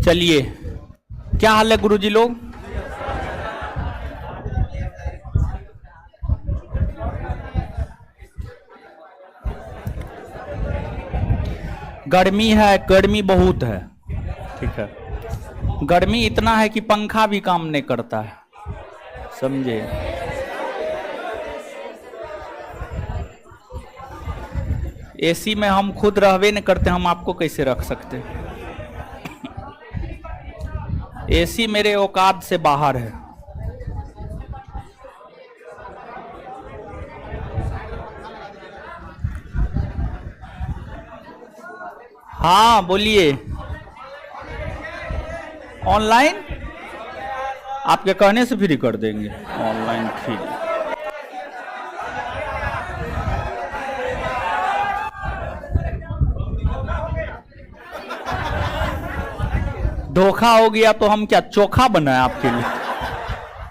चलिए, क्या हाल है गुरुजी लोग? गर्मी है, गर्मी बहुत है। ठीक है, गर्मी इतना है कि पंखा भी काम नहीं करता है, समझे? एसी में हम खुद रहवे नहीं करते, हम आपको कैसे रख सकते? एसी मेरे औकात से बाहर है। हाँ बोलिए। ऑनलाइन आपके कहने से फ्री कर देंगे, ऑनलाइन फ्री। धोखा हो गया तो हम क्या चोखा बनाए आपके लिए?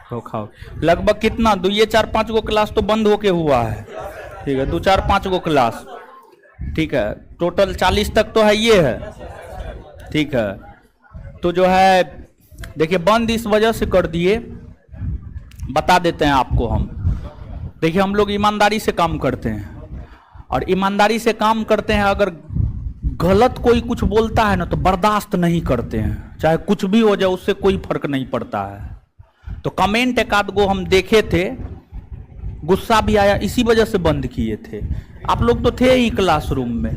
धोखा हो लगभग कितना 2 4 5 गो क्लास तो बंद होके हुआ है। ठीक है, 2 4 5 गो क्लास, ठीक है, टोटल 40 तक तो है ये है। ठीक है, तो जो है देखिए बंद इस वजह से कर दिए, बता देते हैं आपको हम। देखिए हम लोग ईमानदारी से काम करते हैं, और ईमानदारी से काम करते हैं। अगर गलत कोई कुछ बोलता है ना तो बर्दाश्त नहीं करते हैं, चाहे कुछ भी हो जाए उससे कोई फर्क नहीं पड़ता है। तो कमेंट एक आध गो हम देखे थे, गुस्सा भी आया, इसी वजह से बंद किए थे। आप लोग तो थे ही क्लासरूम में,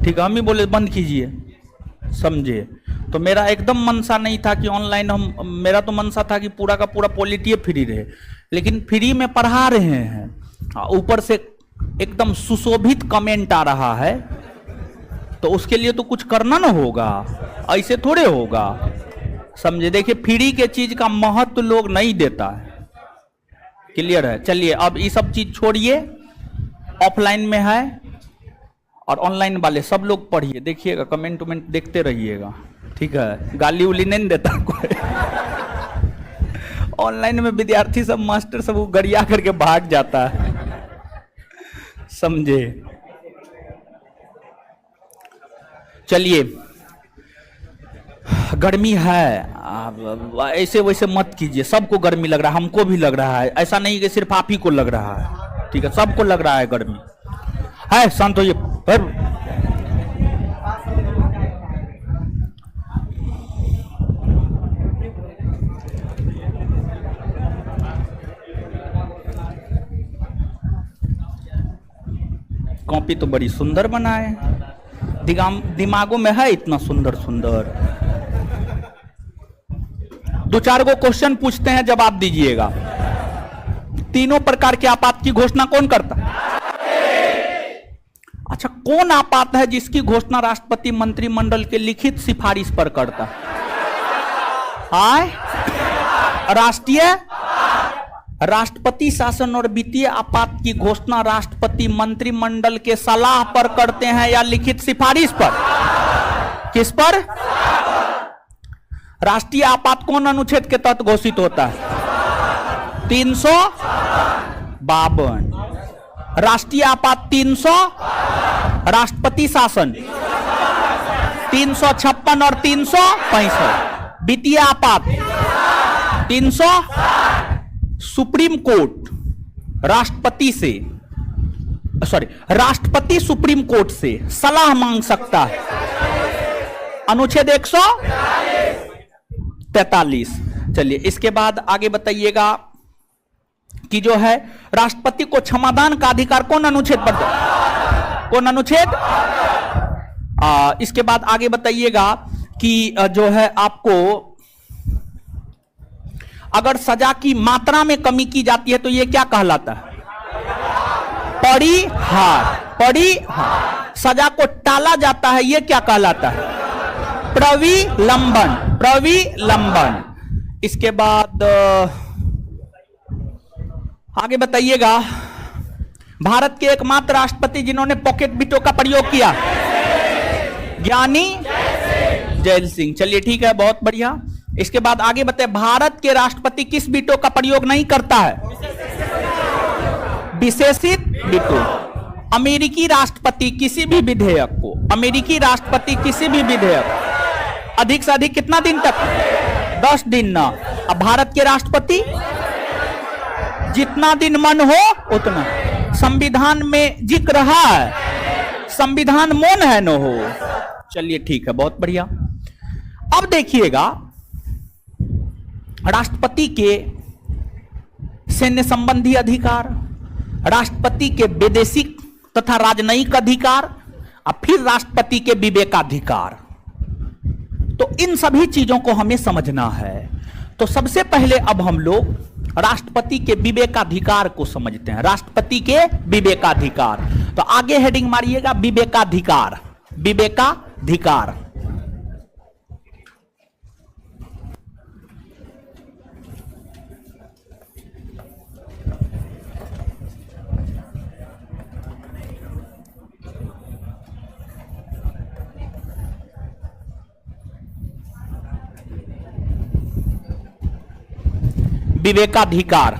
ठीक है, हम ही बोले बंद कीजिए, समझे? तो मेरा एकदम मनसा नहीं था कि ऑनलाइन मेरा तो मनसा था कि पूरा का पूरा पॉलिटी फ्री रहे, लेकिन फ्री में पढ़ा रहे हैं, ऊपर से एकदम सुशोभित कमेंट आ रहा है, तो उसके लिए तो कुछ करना ना होगा, ऐसे थोड़े होगा, समझे? देखिए फ्री के चीज का महत्व लोग नहीं देता है, क्लियर है? चलिए अब ये सब चीज छोड़िए, ऑफलाइन में है और ऑनलाइन वाले सब लोग पढ़िए, देखिएगा, कमेंट वमेंट देखते रहिएगा, ठीक है? गाली उली नहीं देता कोई। ऑनलाइन में विद्यार्थी सब, मास्टर सब वो गरिया करके भाग जाता है, समझे? चलिए, गर्मी है, ऐसे वैसे मत कीजिए, सबको गर्मी लग रहा है, हमको भी लग रहा है, ऐसा नहीं कि सिर्फ आप ही को लग रहा है, ठीक है? सबको लग रहा है गर्मी है। शांत होइए। कॉपी तो बड़ी सुंदर बना है, दिमागों में है इतना सुंदर सुंदर। 2 4 गो क्वेश्चन पूछते हैं, जवाब दीजिएगा। तीनों प्रकार के आपात की घोषणा कौन करता है? अच्छा, कौन आपात है जिसकी घोषणा राष्ट्रपति मंत्रिमंडल के लिखित सिफारिश पर करता है? राष्ट्रपति शासन और वित्तीय आपात की घोषणा राष्ट्रपति मंत्रिमंडल के सलाह पर करते हैं या लिखित सिफारिश पर? किस पर? राष्ट्रीय आपात कौन अनुच्छेद के तहत घोषित होता है? 352। राष्ट्रीय आपात 300, राष्ट्रपति शासन 356 और 365। वित्तीय आपात 300, सुप्रीम कोर्ट राष्ट्रपति से, राष्ट्रपति सुप्रीम कोर्ट से सलाह मांग सकता है, अनुच्छेद 143। चलिए इसके बाद आगे बताइएगा कि जो है राष्ट्रपति को क्षमादान का अधिकार कौन अनुच्छेद पर, कौन अनुच्छेद? इसके बाद आगे बताइएगा कि जो है आपको अगर सजा की मात्रा में कमी की जाती है तो यह क्या कहलाता है? परिहार। परिहार। सजा को टाला जाता है, यह क्या कहलाता है? प्रविलंबन। प्रविलंबन। इसके बाद आगे बताइएगा, भारत के एकमात्र राष्ट्रपति जिन्होंने पॉकेट बीटों का प्रयोग किया, ज्ञानी जैल सिंह। चलिए ठीक है, बहुत बढ़िया। इसके बाद आगे बताए, भारत के राष्ट्रपति किस बीटों का प्रयोग नहीं करता है? विशेषित बीटों। अमेरिकी राष्ट्रपति किसी भी विधेयक को, अमेरिकी राष्ट्रपति किसी भी विधेयक अधिक से अधिक कितना दिन तक? 10 दिन ना। अब भारत के राष्ट्रपति जितना दिन मन हो उतना। संविधान में जिक्र है, संविधान मौन है न हो। चलिए ठीक है, बहुत बढ़िया। अब देखिएगा, राष्ट्रपति के सैन्य संबंधी अधिकार, राष्ट्रपति के वैदेशिक तथा राजनयिक अधिकार और फिर राष्ट्रपति के विवेकाधिकार। तो इन सभी चीजों को हमें समझना है। तो सबसे पहले अब हम लोग राष्ट्रपति के विवेकाधिकार को समझते हैं। राष्ट्रपति के विवेकाधिकार, तो आगे हेडिंग मारिएगा विवेकाधिकार। विवेकाधिकार विवेकाधिकार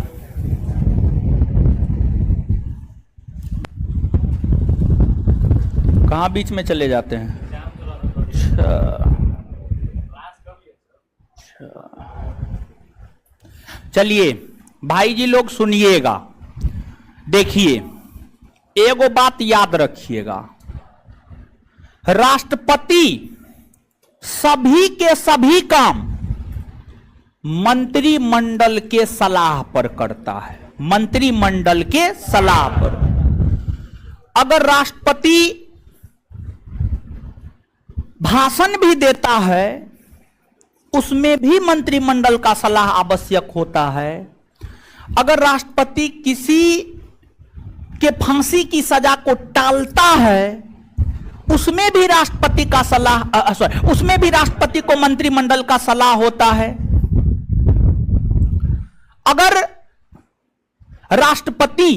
कहां बीच में चले जाते हैं? चलिए भाई जी लोग सुनिएगा, देखिए एगो बात याद रखिएगा, राष्ट्रपति सभी के सभी काम मंत्रिमंडल के सलाह पर करता है। मंत्रिमंडल के सलाह पर। अगर राष्ट्रपति भाषण भी देता है उसमें भी मंत्रिमंडल का सलाह आवश्यक होता है। अगर राष्ट्रपति किसी के फांसी की सजा को टालता है उसमें भी राष्ट्रपति का सलाह उसमें भी राष्ट्रपति को मंत्रिमंडल का सलाह होता है। अगर राष्ट्रपति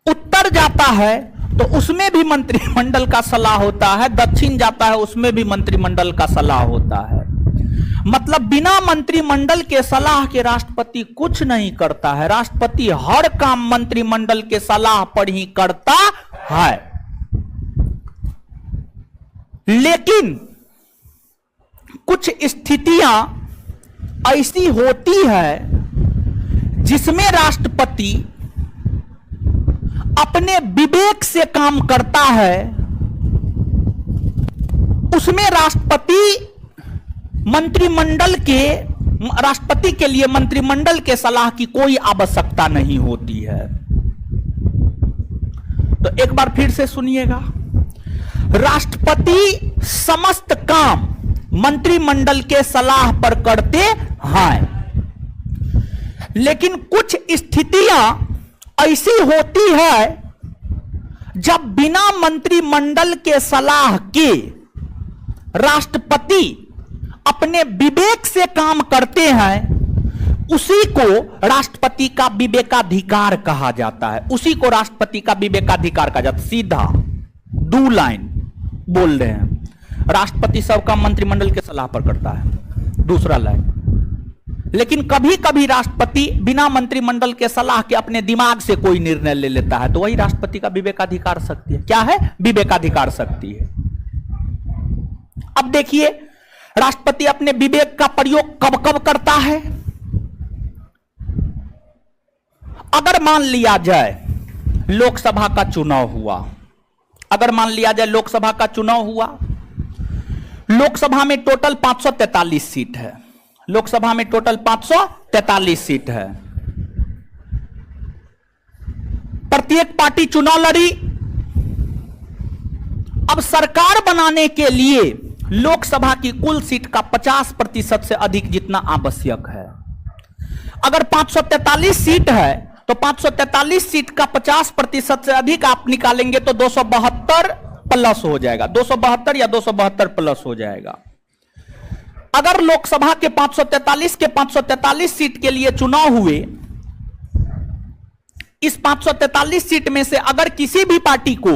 उत्तर जाता है तो उसमें भी मंत्रिमंडल का सलाह होता है, दक्षिण जाता है उसमें भी मंत्रिमंडल का सलाह होता है। मतलब बिना मंत्रिमंडल के सलाह के राष्ट्रपति कुछ नहीं करता है। राष्ट्रपति हर काम मंत्रिमंडल के सलाह पर ही करता है। लेकिन कुछ स्थितियां ऐसी होती है जिसमें राष्ट्रपति अपने विवेक से काम करता है। उसमें राष्ट्रपति के लिए मंत्रिमंडल के सलाह की कोई आवश्यकता नहीं होती है। तो एक बार फिर से सुनिएगा, राष्ट्रपति समस्त काम मंत्रिमंडल के सलाह पर करते हैं। लेकिन कुछ स्थितियां ऐसी होती है जब बिना मंत्रिमंडल के सलाह के राष्ट्रपति अपने विवेक से काम करते हैं, उसी को राष्ट्रपति का विवेकाधिकार कहा जाता है। उसी को राष्ट्रपति का विवेकाधिकार कहा जाता है। सीधा 2 लाइन बोल रहे हैं, राष्ट्रपति सब काम मंत्रिमंडल के सलाह पर करता है। दूसरा लाइन, लेकिन कभी कभी राष्ट्रपति बिना मंत्रिमंडल के सलाह के अपने दिमाग से कोई निर्णय ले लेता है, तो वही राष्ट्रपति का विवेकाधिकार शक्ति है। क्या है? विवेकाधिकार शक्ति है। अब देखिए, राष्ट्रपति अपने विवेक का प्रयोग कब कब करता है? अगर मान लिया जाए लोकसभा का चुनाव हुआ, अगर मान लिया जाए लोकसभा का चुनाव हुआ, लोकसभा में टोटल 543 सीट है। लोकसभा में टोटल 543 सीट है। प्रत्येक पार्टी चुनाव लड़ी। अब सरकार बनाने के लिए लोकसभा की कुल सीट का 50% से अधिक जितना आवश्यक है। अगर 543 सीट है तो 543 सीट का 50% से अधिक आप निकालेंगे तो 272 प्लस हो जाएगा। 272 या 272 प्लस हो जाएगा। अगर लोकसभा के 543 सीट के लिए चुनाव हुए, इस 543 सीट में से अगर किसी भी पार्टी को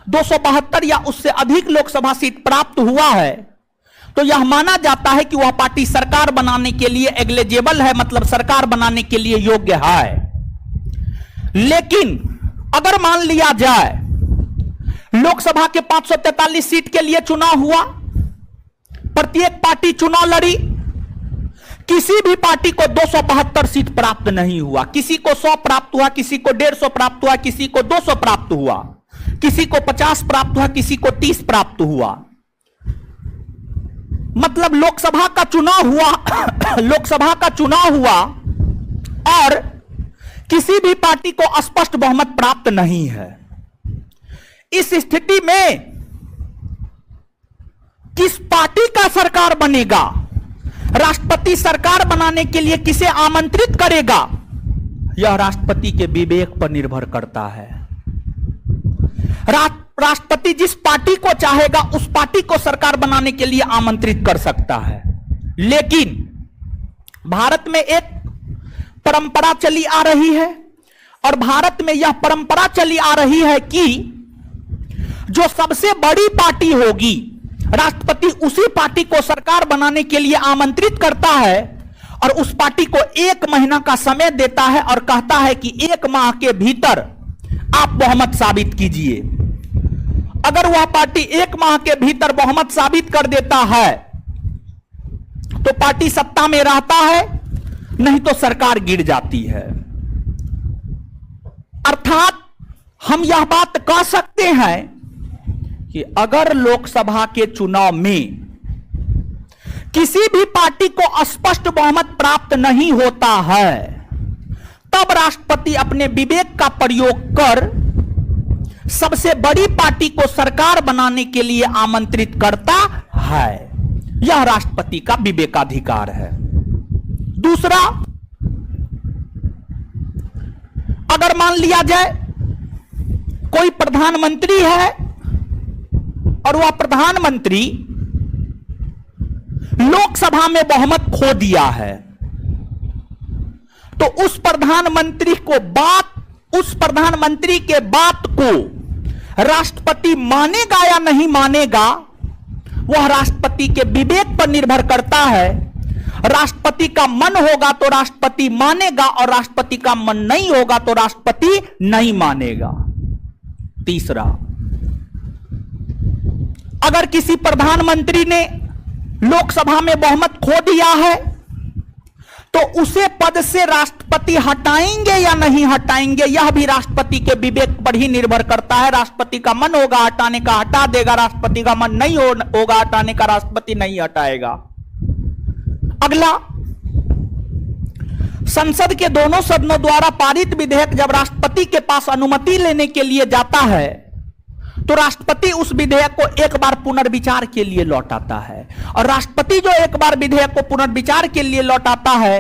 272 या उससे अधिक लोकसभा सीट प्राप्त हुआ है तो यह माना जाता है कि वह पार्टी सरकार बनाने के लिए एलिजिबल है, मतलब सरकार बनाने के लिए योग्य है। लेकिन अगर मान लिया जाए लोकसभा के 543 सीट के लिए चुनाव हुआ, प्रत्येक पार्टी चुनाव लड़ी, किसी भी पार्टी को 272 सीट प्राप्त नहीं हुआ। किसी को 100 प्राप्त हुआ, किसी को 150 प्राप्त हुआ, किसी को 200 प्राप्त हुआ, किसी को 50 प्राप्त हुआ, किसी को 30 प्राप्त हुआ। मतलब लोकसभा का चुनाव हुआ लोकसभा का चुनाव हुआ और किसी भी पार्टी को स्पष्ट बहुमत प्राप्त नहीं है। इस स्थिति में किस पार्टी का सरकार बनेगा, राष्ट्रपति सरकार बनाने के लिए किसे आमंत्रित करेगा, यह राष्ट्रपति के विवेक पर निर्भर करता है। राष्ट्रपति जिस पार्टी को चाहेगा उस पार्टी को सरकार बनाने के लिए आमंत्रित कर सकता है। लेकिन भारत में एक परंपरा चली आ रही है और भारत में यह परंपरा चली आ रही है कि जो सबसे बड़ी पार्टी होगी, राष्ट्रपति उसी पार्टी को सरकार बनाने के लिए आमंत्रित करता है और उस पार्टी को 1 महीना का समय देता है और कहता है कि 1 माह के भीतर आप बहुमत साबित कीजिए। अगर वह पार्टी 1 माह के भीतर बहुमत साबित कर देता है तो पार्टी सत्ता में रहता है, नहीं तो सरकार गिर जाती है। अर्थात हम यह बात कह सकते हैं कि अगर लोकसभा के चुनाव में किसी भी पार्टी को स्पष्ट बहुमत प्राप्त नहीं होता है, तब राष्ट्रपति अपने विवेक का प्रयोग कर सबसे बड़ी पार्टी को सरकार बनाने के लिए आमंत्रित करता है। यह राष्ट्रपति का विवेकाधिकार है। दूसरा, अगर मान लिया जाए कोई प्रधानमंत्री है और वह प्रधानमंत्री लोकसभा में बहुमत खो दिया है, तो उस प्रधानमंत्री के बात को राष्ट्रपति मानेगा या नहीं मानेगा, वह राष्ट्रपति के विवेक पर निर्भर करता है। राष्ट्रपति का मन होगा तो राष्ट्रपति मानेगा और राष्ट्रपति का मन नहीं होगा तो राष्ट्रपति नहीं मानेगा। तीसरा, अगर किसी प्रधानमंत्री ने लोकसभा में बहुमत खो दिया है तो उसे पद से राष्ट्रपति हटाएंगे या नहीं हटाएंगे, यह भी राष्ट्रपति के विवेक पर ही निर्भर करता है। राष्ट्रपति का मन होगा हटाने का, हटा देगा। राष्ट्रपति का मन नहीं होगा हटाने का, राष्ट्रपति नहीं हटाएगा। अगला, संसद के दोनों सदनों द्वारा पारित विधेयक जब राष्ट्रपति के पास अनुमति लेने के लिए जाता है तो राष्ट्रपति उस विधेयक को एक बार पुनर्विचार के लिए लौटाता है। और राष्ट्रपति जो एक बार विधेयक को पुनर्विचार के लिए लौटाता है,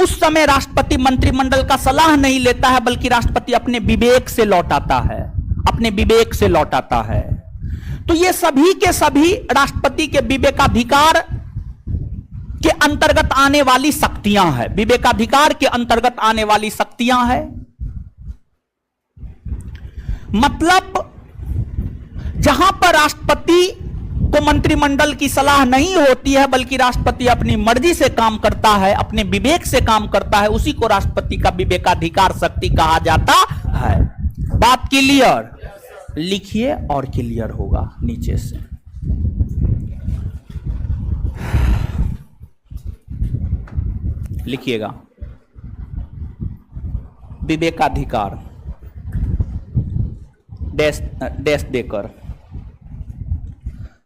उस समय राष्ट्रपति मंत्रिमंडल का सलाह नहीं लेता है, बल्कि राष्ट्रपति अपने विवेक से लौटाता है, अपने विवेक से लौटाता है। तो ये सभी के सभी राष्ट्रपति के विवेकाधिकार के अंतर्गत आने वाली शक्तियां हैं, विवेकाधिकार के अंतर्गत आने वाली शक्तियां हैं। मतलब जहां पर राष्ट्रपति को मंत्रिमंडल की सलाह नहीं होती है, बल्कि राष्ट्रपति अपनी मर्जी से काम करता है, अपने विवेक से काम करता है, उसी को राष्ट्रपति का विवेकाधिकार शक्ति कहा जाता है। बात क्लियर? लिखिए और क्लियर होगा नीचे से। लिखिएगा, विवेकाधिकार डैश देकर,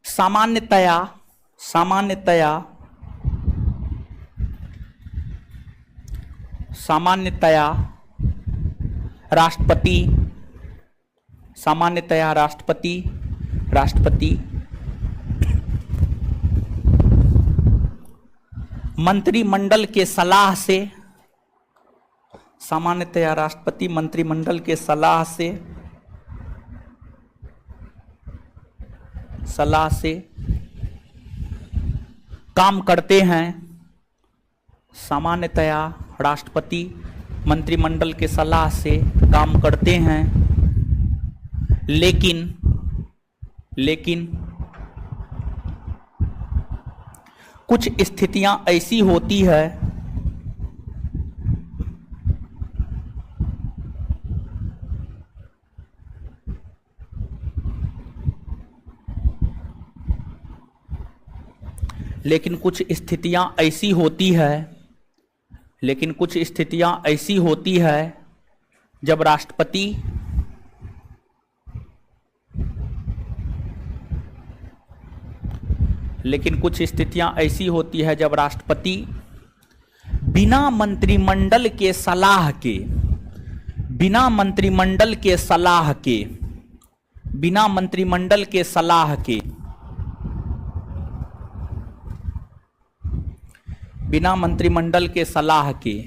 सामान्यतया राष्ट्रपति मंत्रिमंडल के सलाह से काम करते हैं। सामान्यतया राष्ट्रपति मंत्रिमंडल के सलाह से काम करते हैं, लेकिन कुछ स्थितियां ऐसी होती है लेकिन कुछ स्थितियां ऐसी होती है, लेकिन कुछ स्थितियां ऐसी होती है जब राष्ट्रपति लेकिन कुछ स्थितियां ऐसी होती है जब राष्ट्रपति बिना मंत्रिमंडल के सलाह के, बिना मंत्रिमंडल के सलाह के, बिना मंत्रिमंडल के सलाह के, बिना मंत्रिमंडल के सलाह के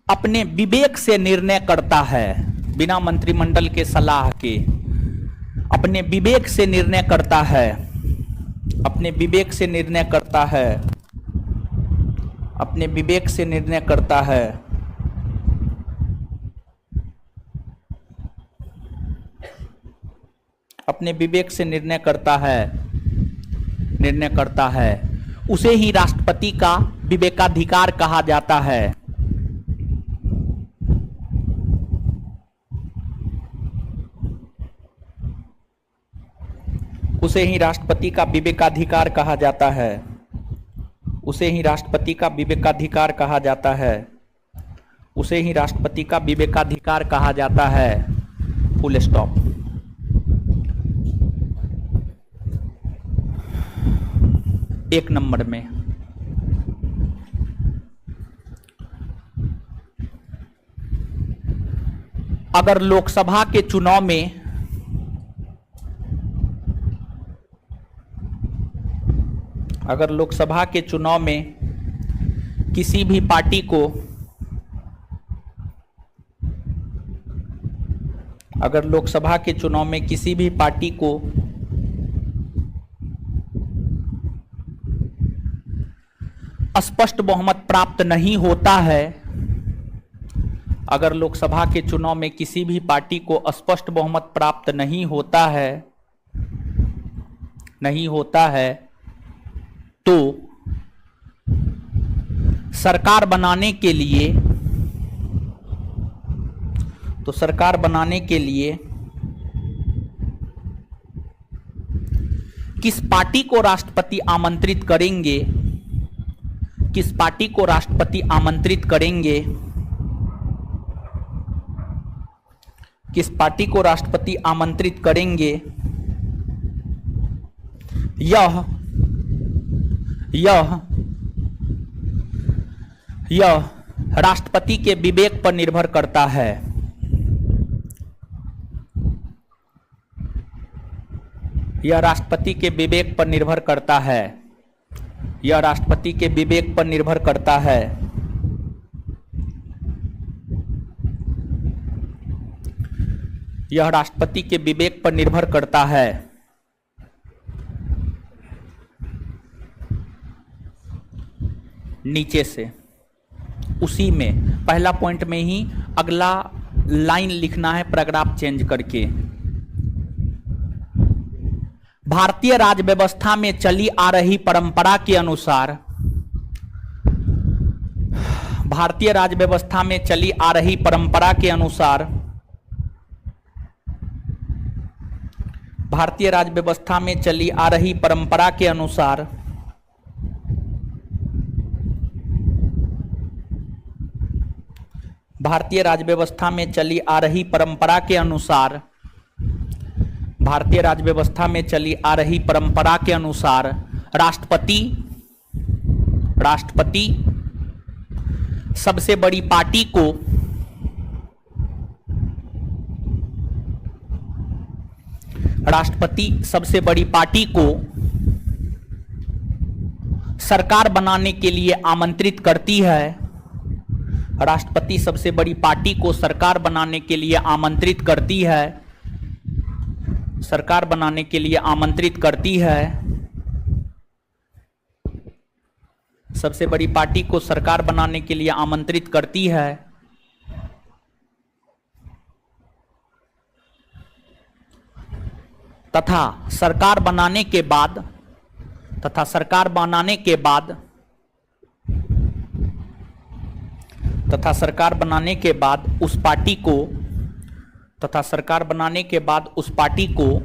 अपने विवेक से निर्णय करता है, बिना मंत्रिमंडल के सलाह के अपने विवेक से निर्णय करता है, अपने विवेक से निर्णय करता है, अपने विवेक से निर्णय करता है, अपने विवेक से निर्णय करता है, निर्णय करता है, उसे ही राष्ट्रपति का विवेकाधिकार कहा जाता है। उसे ही राष्ट्रपति का विवेकाधिकार कहा जाता है, उसे ही राष्ट्रपति का विवेकाधिकार कहा जाता है, उसे ही राष्ट्रपति का विवेकाधिकार कहा जाता है। Full stop. एक नंबर में अगर लोकसभा के चुनाव में अगर लोकसभा के चुनाव में किसी भी पार्टी को अगर लोकसभा के चुनाव में किसी भी पार्टी को स्पष्ट बहुमत प्राप्त नहीं होता है, अगर लोकसभा के चुनाव में किसी भी पार्टी को स्पष्ट बहुमत प्राप्त नहीं होता है, नहीं होता है, तो सरकार बनाने के लिए सरकार बनाने के लिए किस पार्टी को राष्ट्रपति आमंत्रित करेंगे, किस पार्टी को राष्ट्रपति आमंत्रित करेंगे, किस पार्टी को राष्ट्रपति आमंत्रित करेंगे, यह राष्ट्रपति के विवेक पर निर्भर करता है। यह राष्ट्रपति के विवेक पर निर्भर करता है। यह राष्ट्रपति के विवेक पर निर्भर करता है। यह राष्ट्रपति के विवेक पर निर्भर करता है। नीचे से उसी में पहला पॉइंट में ही अगला लाइन लिखना है पैराग्राफ चेंज करके। भारतीय राज्य व्यवस्था में चली आ रही परंपरा के अनुसार, भारतीय राज्य व्यवस्था में चली आ रही परंपरा के अनुसार, भारतीय राज्य व्यवस्था में चली आ रही परंपरा के अनुसार भारतीय राज्य व्यवस्था में चली आ रही परंपरा के अनुसार, भारतीय राज्य व्यवस्था में चली आ रही परंपरा के अनुसार राष्ट्रपति सबसे बड़ी पार्टी को सरकार बनाने के लिए आमंत्रित करती है। राष्ट्रपति सबसे बड़ी पार्टी को सरकार बनाने के लिए आमंत्रित करती है, सरकार बनाने के लिए आमंत्रित करती है, सबसे बड़ी पार्टी को सरकार बनाने के लिए आमंत्रित करती है। तथा सरकार बनाने के बाद उस पार्टी को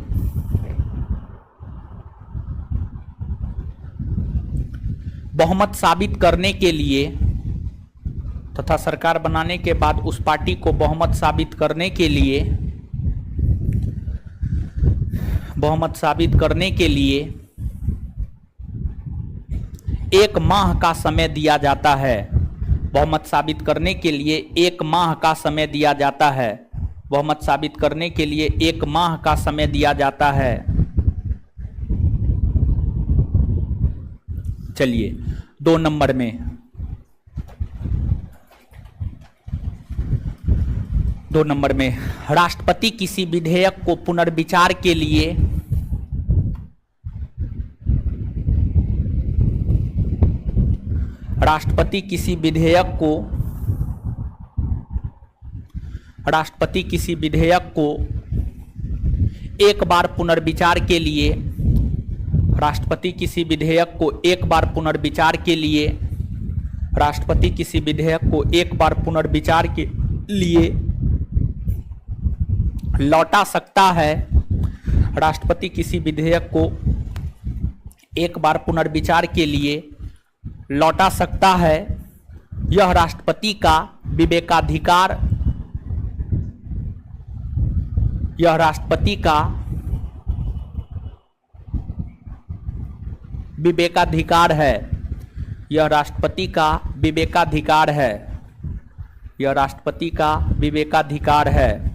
बहुमत साबित करने के लिए तथा सरकार बनाने के बाद उस पार्टी को बहुमत साबित करने के लिए एक माह का समय दिया जाता है। बहुमत साबित करने के लिए 1 माह का समय दिया जाता है। बहुमत साबित करने के लिए 1 माह का समय दिया जाता है। चलिए 2 नंबर में, 2 नंबर में राष्ट्रपति किसी विधेयक को पुनर्विचार के लिए राष्ट्रपति किसी विधेयक को एक बार पुनर्विचार के लिए राष्ट्रपति किसी विधेयक को एक बार पुनर्विचार के लिए राष्ट्रपति किसी विधेयक को एक बार पुनर्विचार के लिए लौटा सकता है। राष्ट्रपति किसी विधेयक को एक बार पुनर्विचार के लिए लौटा सकता है। यह राष्ट्रपति का विवेकाधिकार, यह राष्ट्रपति का विवेकाधिकार है। यह राष्ट्रपति का विवेकाधिकार है। यह राष्ट्रपति का विवेकाधिकार है।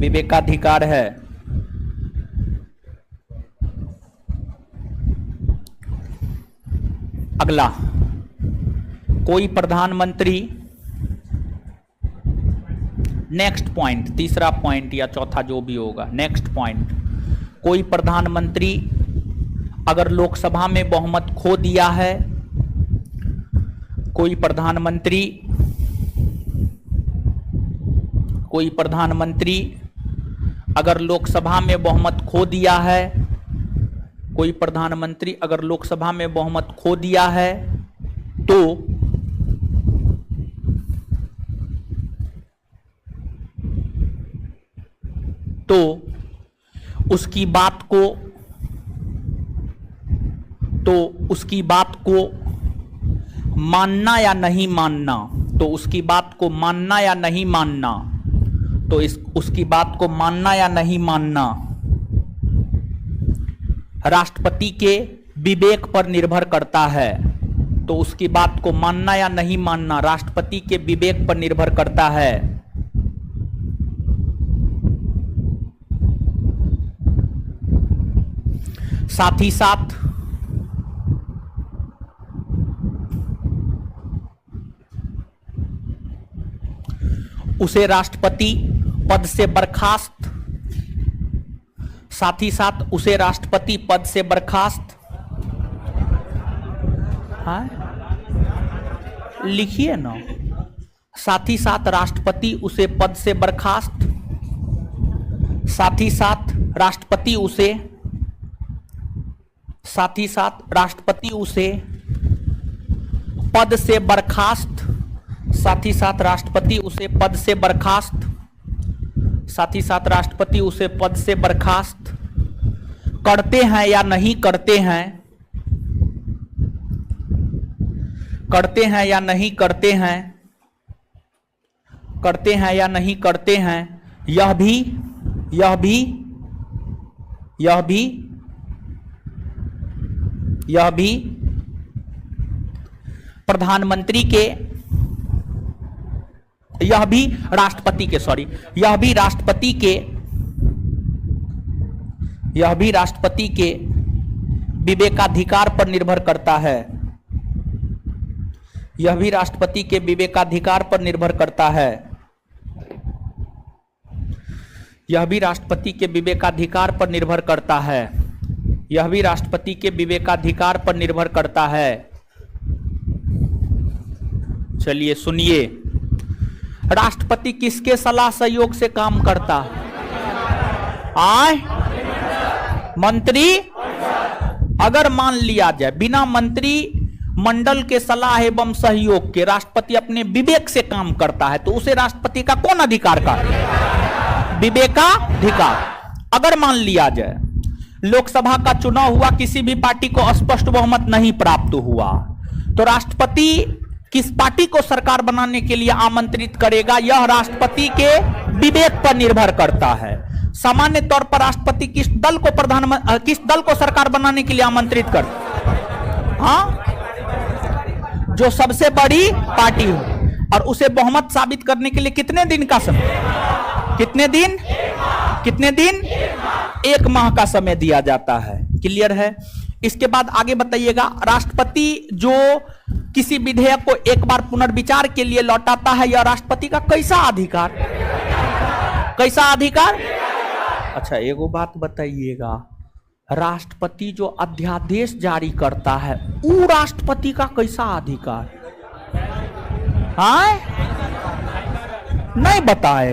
विवेकाधिकार है। अगला, कोई प्रधानमंत्री, नेक्स्ट पॉइंट, तीसरा पॉइंट या चौथा जो भी होगा, नेक्स्ट पॉइंट, कोई प्रधानमंत्री अगर लोकसभा में बहुमत खो दिया है, कोई प्रधानमंत्री अगर लोकसभा में बहुमत खो दिया है, कोई प्रधानमंत्री अगर लोकसभा में बहुमत खो दिया है तो उसकी बात को मानना या नहीं मानना, उसकी बात को मानना या नहीं मानना राष्ट्रपति के विवेक पर निर्भर करता है। तो उसकी बात को मानना या नहीं मानना राष्ट्रपति के विवेक पर निर्भर करता है। साथ ही साथ उसे राष्ट्रपति पद से बर्खास्त, लिखिए ना, साथ ही साथ राष्ट्रपति उसे पद से बर्खास्त, साथ ही साथ राष्ट्रपति उसे पद से बर्खास्त, साथ ही साथ राष्ट्रपति उसे पद से बर्खास्त, साथ ही साथ राष्ट्रपति उसे पद से बर्खास्त करते हैं या नहीं करते हैं, करते हैं या नहीं करते हैं, करते हैं या नहीं करते हैं, यह भी प्रधानमंत्री के, यह भी राष्ट्रपति के विवेकाधिकार पर निर्भर करता है। यह भी राष्ट्रपति के विवेकाधिकार पर निर्भर करता है। यह भी राष्ट्रपति के विवेकाधिकार पर निर्भर करता है। यह भी राष्ट्रपति के विवेकाधिकार पर निर्भर करता है। चलिए सुनिए, राष्ट्रपति किसके सलाह सहयोग से काम करता? मंत्री। अगर मान लिया जाए बिना मंत्री मंडल के सलाह एवं सहयोग के राष्ट्रपति अपने विवेक से काम करता है तो उसे राष्ट्रपति का कौन अधिकार का? विवेकाधिकार। अगर मान लिया जाए लोकसभा का चुनाव हुआ, किसी भी पार्टी को स्पष्ट बहुमत नहीं प्राप्त हुआ, तो राष्ट्रपति किस पार्टी को सरकार बनाने के लिए आमंत्रित करेगा, यह राष्ट्रपति के विवेक पर निर्भर करता है। सामान्य तौर पर राष्ट्रपति किस दल को सरकार बनाने के लिए आमंत्रित करता? हाँ, जो सबसे बड़ी पार्टी हो, और उसे बहुमत साबित करने के लिए कितने दिन का समय, कितने दिन, 1 माह का समय दिया जाता है। क्लियर है? इसके बाद आगे बताइएगा, राष्ट्रपति जो किसी विधेयक को एक बार पुनर्विचार के लिए लौटाता है, यह राष्ट्रपति का कैसा अधिकार? अच्छा, एगो बात बताइएगा, राष्ट्रपति जो अध्यादेश जारी करता है, वो राष्ट्रपति का कैसा अधिकार? हाँ, नहीं बताए,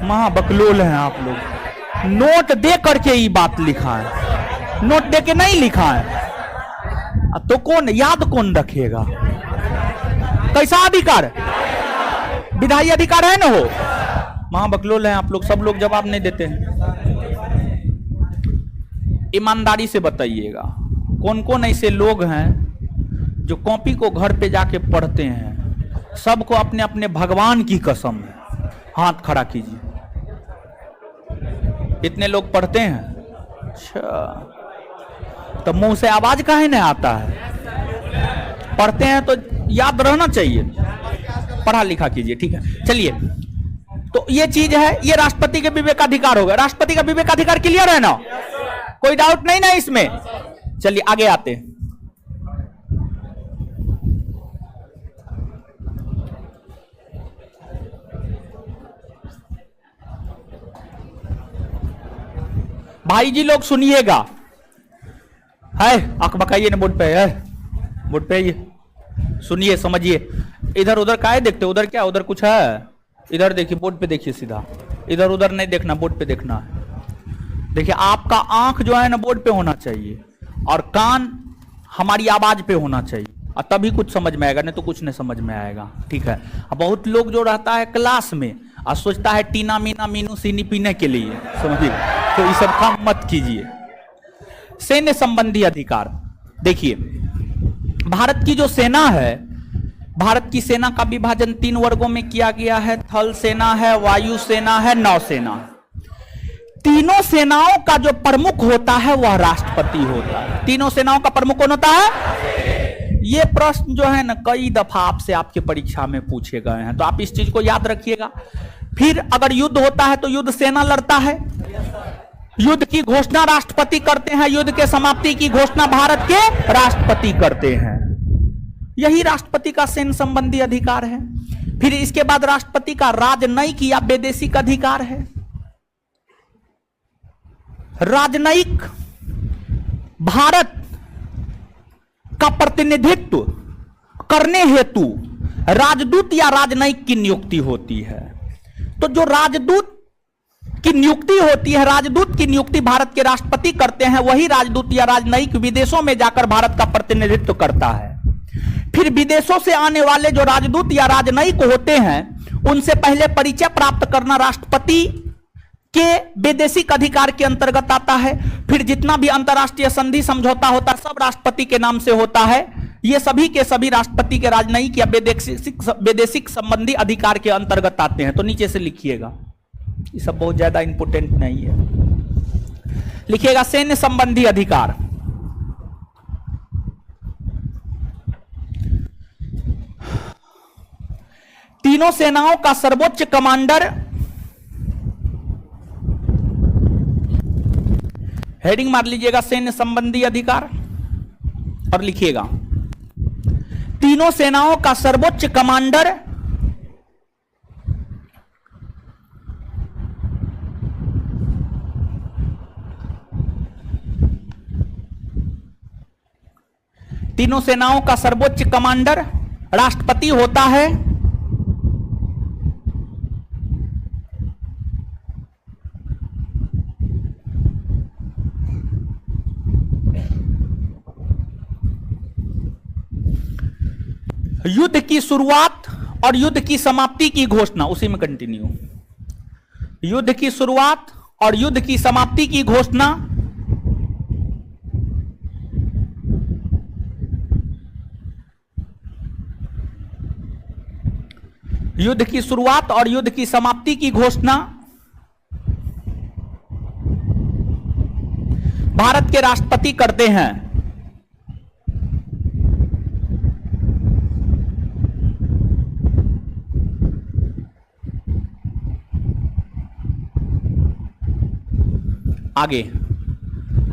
महाबकलोल हैं आप लोग। नोट दे करके ये बात लिखा है, नोट दे के नहीं लिखा है, तो कौन याद, कौन रखेगा? कैसा अधिकार? विधायी अधिकार है ना हो। महाबकलोल हैं आप लोग, सब लोग जवाब नहीं देते हैं। ईमानदारी से बताइएगा, कौन कौन ऐसे लोग हैं जो कॉपी को घर पे जाके पढ़ते हैं? सबको अपने अपने भगवान की कसम है, हाथ खड़ा कीजिए। इतने लोग पढ़ते हैं? अच्छा, तो मुंह से आवाज काहे नहीं आता है? पढ़ते हैं तो याद रहना चाहिए, पढ़ा लिखा कीजिए। ठीक है, चलिए, तो ये चीज है, ये राष्ट्रपति के विवेकाधिकार हो गए। राष्ट्रपति का विवेकाधिकार क्लियर है ना? कोई डाउट नहीं ना इसमें? चलिए आगे आते हैं। भाई जी लोग सुनिएगा, है आंख बकाइए ना बोर्ड पे, है बोर्ड पे, ये सुनिए समझिए। इधर उधर काहे देखते? उधर क्या, उधर कुछ है? इधर देखिए, बोर्ड पे देखिए सीधा, इधर उधर नहीं देखना, बोर्ड पे देखना है। देखिए, आपका आंख जो है ना बोर्ड पे होना चाहिए, और कान हमारी आवाज पे होना चाहिए, और तभी कुछ समझ में आएगा, नहीं तो कुछ नहीं समझ में आएगा। ठीक है? बहुत लोग जो रहता है क्लास में और सोचता है टीना मीना मीनू सीनी पीने के लिए, समझिए, तो ये सब काम मत कीजिए। सैन्य संबंधी अधिकार देखिए, भारत की जो सेना है, भारत की सेना का विभाजन 3 वर्गों में किया गया है। थल सेना है, वायु सेना है, नौसेना। तीनों सेनाओं का जो प्रमुख होता है वह राष्ट्रपति होता है। तीनों सेनाओं का प्रमुख कौन होता है? ये प्रश्न जो है ना कई दफा आपसे आपके परीक्षा में पूछे गए हैं, तो आप इस चीज को याद रखिएगा। फिर अगर युद्ध होता है तो युद्ध सेना लड़ता है, युद्ध की घोषणा राष्ट्रपति करते हैं, युद्ध के समाप्ति की घोषणा भारत के राष्ट्रपति करते हैं। यही राष्ट्रपति का सैन्य संबंधी अधिकार है। फिर इसके बाद राष्ट्रपति का राजनयिक या वैदेशिक अधिकार है। राजनयिक, भारत का प्रतिनिधित्व करने हेतु राजदूत या राजनयिक की नियुक्ति होती है। तो जो राजदूत की नियुक्ति होती है, राजदूत की नियुक्ति भारत के राष्ट्रपति करते हैं, वही राजदूत या राजनयिक विदेशों में जाकर भारत का प्रतिनिधित्व करता है। फिर विदेशों से आने वाले जो राजदूत या राजनयिक होते हैं, उनसे पहले परिचय प्राप्त करना राष्ट्रपति के वैदेशिक अधिकार के अंतर्गत आता है। फिर जितना भी अंतर्राष्ट्रीय संधि समझौता होता है, सब राष्ट्रपति के नाम से होता है। ये सभी के सभी राष्ट्रपति के राजनयिक या वैदेशिक संबंधी अधिकार के अंतर्गत आते हैं। तो नीचे से लिखिएगा, ये सब बहुत ज्यादा इंपोर्टेंट नहीं है। लिखिएगा सैन्य संबंधी अधिकार। तीनों सेनाओं का सर्वोच्च कमांडर, हेडिंग मार लीजिएगा सैन्य संबंधी अधिकार, और लिखिएगा तीनों सेनाओं का सर्वोच्च कमांडर तीनों सेनाओं का सर्वोच्च कमांडर राष्ट्रपति होता है। युद्ध की शुरुआत और युद्ध की समाप्ति की घोषणा, उसी में कंटिन्यू, युद्ध की शुरुआत और युद्ध की समाप्ति की घोषणा। युद्ध की शुरुआत और युद्ध की समाप्ति की घोषणा भारत के राष्ट्रपति करते हैं। आगे,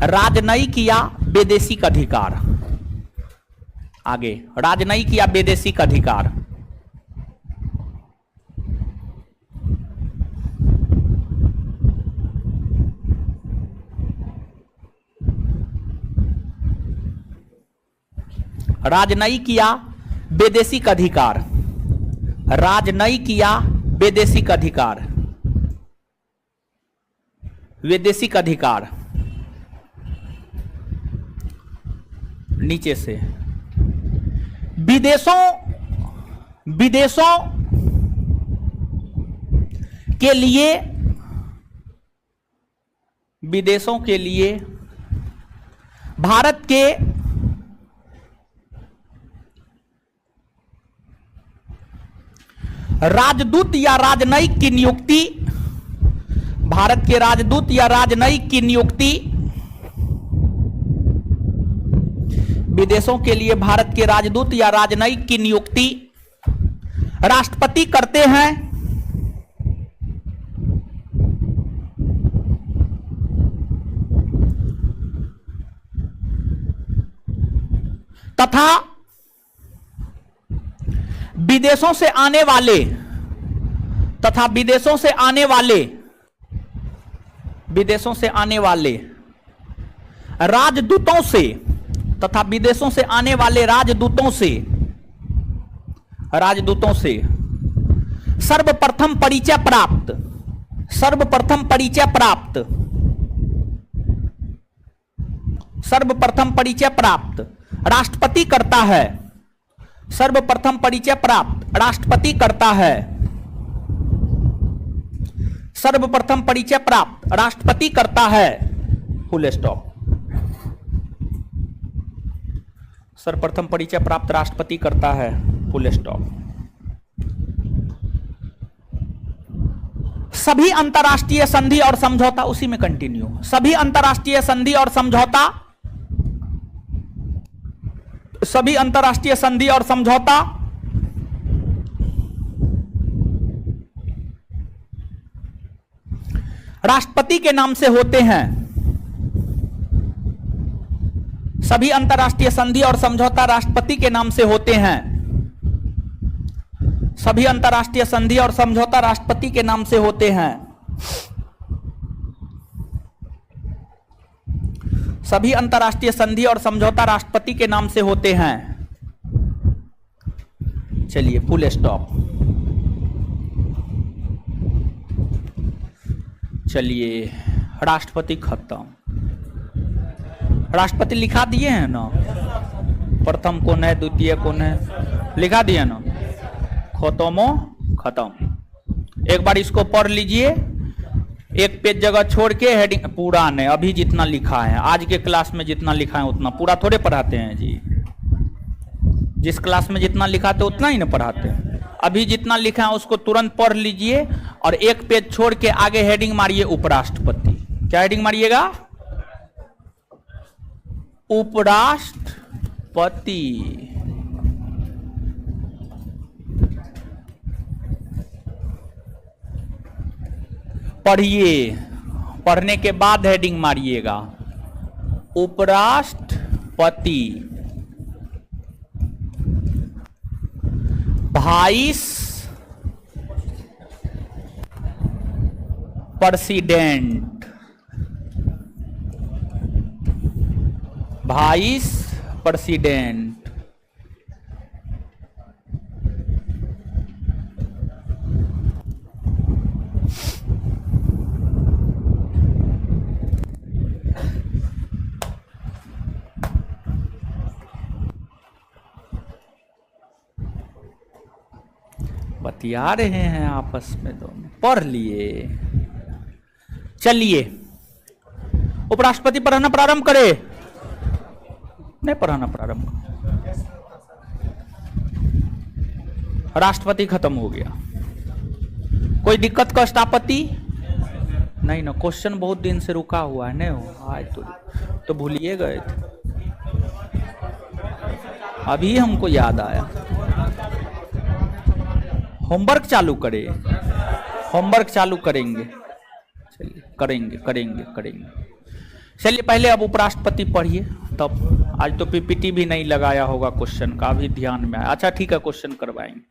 राजनयिक या वैदेशिक अधिकार। आगे, राजनयिक या वैदेशिक अधिकार। राजनयिक या वैदेशिक अधिकार। राजनयिक या वैदेशिक अधिकार। वैदेशिक अधिकार नीचे से, विदेशों के लिए, विदेशों के लिए भारत के राजदूत या राजनयिक की नियुक्ति, भारत के राजदूत या राजनयिक की नियुक्ति, विदेशों के लिए भारत के राजदूत या राजनयिक की नियुक्ति राष्ट्रपति करते हैं। तथा विदेशों से आने वाले, तथा विदेशों से आने वाले, विदेशों से आने वाले राजदूतों से, तथा विदेशों से आने वाले राजदूतों से, राजदूतों से सर्वप्रथम परिचय प्राप्त, सर्वप्रथम परिचय प्राप्त, सर्वप्रथम परिचय प्राप्त राष्ट्रपति करता है। सर्वप्रथम परिचय प्राप्त राष्ट्रपति करता है। सर्वप्रथम परिचय प्राप्त राष्ट्रपति करता है। Full stop. सर्वप्रथम परिचय प्राप्त राष्ट्रपति करता है। Full stop. सभी अंतर्राष्ट्रीय संधि और समझौता, उसी में कंटिन्यू, सभी अंतर्राष्ट्रीय संधि और समझौता, सभी अंतर्राष्ट्रीय संधि और समझौता राष्ट्रपति के नाम से होते हैं। सभी अंतर्राष्ट्रीय संधि और समझौता राष्ट्रपति के नाम से होते हैं। सभी अंतर्राष्ट्रीय संधि और समझौता राष्ट्रपति के नाम से होते हैं। सभी अंतर्राष्ट्रीय संधि और समझौता राष्ट्रपति के नाम से होते हैं। चलिए फुल स्टॉप। चलिए राष्ट्रपति खत्म। राष्ट्रपति लिखा दिए हैं ना, प्रथम कौन है, द्वितीय कौन है, लिखा दिए ना। खत्म, खत्म। एक बार इसको पढ़ लीजिए, एक पेज जगह छोड़ के हेडिंग पूरा नहीं, अभी जितना लिखा है आज के क्लास में जितना लिखा है उतना पूरा थोड़े पढ़ाते हैं जी। जिस क्लास में जितना लिखा था उतना ही ना पढ़ाते हैं। अभी जितना लिखा है उसको तुरंत पढ़ लीजिए और एक पेज छोड़ के आगे हेडिंग मारिए उपराष्ट्रपति। क्या हेडिंग मारिएगा? उपराष्ट्रपति। पढ़िए, पढ़ने के बाद हेडिंग मारिएगा उपराष्ट्रपति। Vice president, vice president. बतिया रहे हैं आपस में दोनों, पढ़ लिए। चलिए उपराष्ट्रपति पढ़ाना प्रारंभ करे, नहीं पढ़ाना प्रारंभ, राष्ट्रपति खत्म हो गया। कोई दिक्कत कष्ट आपत्ति नहीं ना? क्वेश्चन बहुत दिन से रुका हुआ है, नहीं हो आज तो भूलिए गए थे, अभी हमको याद आया। होमवर्क चालू करें, होमवर्क चालू करेंगे, चलिए करेंगे करेंगे करेंगे। चलिए पहले अब उपराष्ट्रपति पढ़िए, तब आज तो पीपीटी भी नहीं लगाया होगा क्वेश्चन का, अभी ध्यान में आया। अच्छा ठीक है, क्वेश्चन करवाएंगे।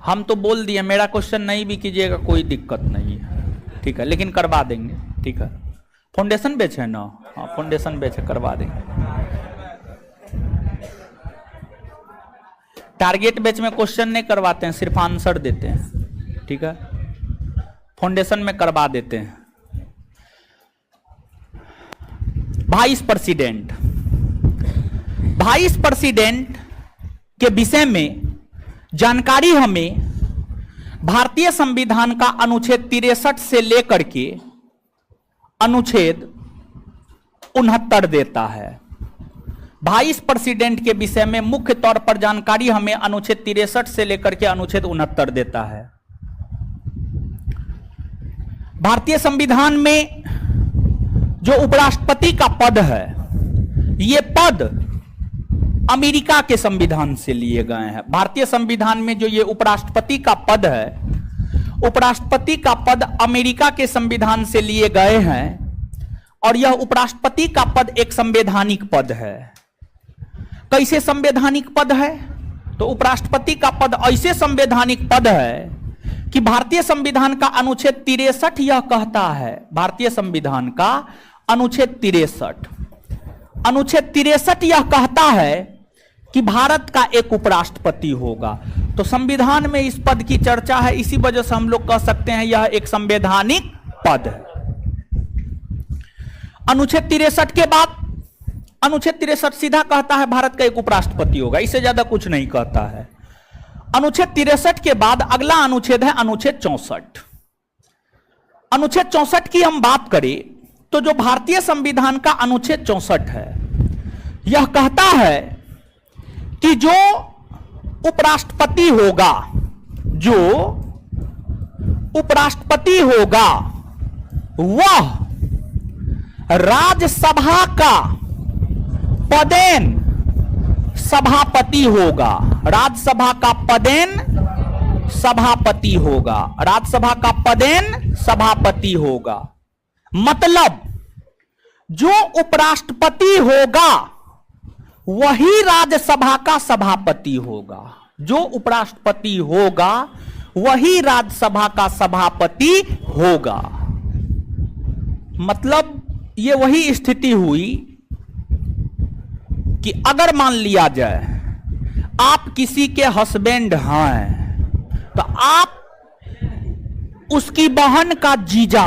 हम तो बोल दिए मेरा क्वेश्चन नहीं भी कीजिएगा, कोई दिक्कत नहीं है, ठीक है, लेकिन करवा देंगे, ठीक है। फाउंडेशन बैच है ना? हाँ फाउंडेशन बैच है, करवा देंगे। टारगेट बैच में क्वेश्चन नहीं करवाते हैं, सिर्फ आंसर देते हैं, ठीक है। फाउंडेशन में करवा देते हैं। वाइस प्रेसिडेंट, वाइस प्रेसिडेंट के विषय में जानकारी हमें भारतीय संविधान का अनुच्छेद 63 से लेकर के अनुच्छेद 69 देता है। वाइस प्रेसिडेंट के विषय में मुख्य तौर पर जानकारी हमें अनुच्छेद 63 से लेकर के अनुच्छेद 69 देता है। भारतीय संविधान में जो उपराष्ट्रपति का पद है, ये पद अमेरिका के संविधान से लिए गए हैं। भारतीय संविधान में जो ये उपराष्ट्रपति का पद है, उपराष्ट्रपति का पद अमेरिका के संविधान से लिए गए हैं, और यह उपराष्ट्रपति का पद एक संवैधानिक पद है। कैसे संवैधानिक पद है? तो उपराष्ट्रपति का पद ऐसे संवैधानिक पद है कि भारतीय संविधान का अनुच्छेद 63 यह कहता है, भारतीय संविधान का अनुच्छेद 63, अनुच्छेद 63 यह कहता है कि भारत का एक उपराष्ट्रपति होगा। तो संविधान में इस पद की चर्चा है, इसी वजह से हम लोग कह सकते हैं यह एक संवैधानिक पद है। अनुच्छेद 63 के बाद अनुच्छेद 63 सीधा कहता है भारत का एक उपराष्ट्रपति होगा, इससे ज्यादा कुछ नहीं कहता है। अनुच्छेद 63 के बाद अगला अनुच्छेद है अनुच्छेद 64। अनुच्छेद 64 की हम बात करें तो जो भारतीय संविधान का अनुच्छेद 64 है, यह कहता है कि जो उपराष्ट्रपति होगा, जो उपराष्ट्रपति होगा वह राज्यसभा का पदेन सभापति होगा। राज्यसभा का पदेन सभापति होगा, राज्यसभा का पदेन सभापति होगा। मतलब जो उपराष्ट्रपति होगा वही राज्यसभा का सभापति होगा, जो उपराष्ट्रपति होगा वही राज्यसभा का सभापति होगा। मतलब ये वही स्थिति हुई कि अगर मान लिया जाए आप किसी के हस्बैंड हैं, तो आप उसकी बहन का जीजा,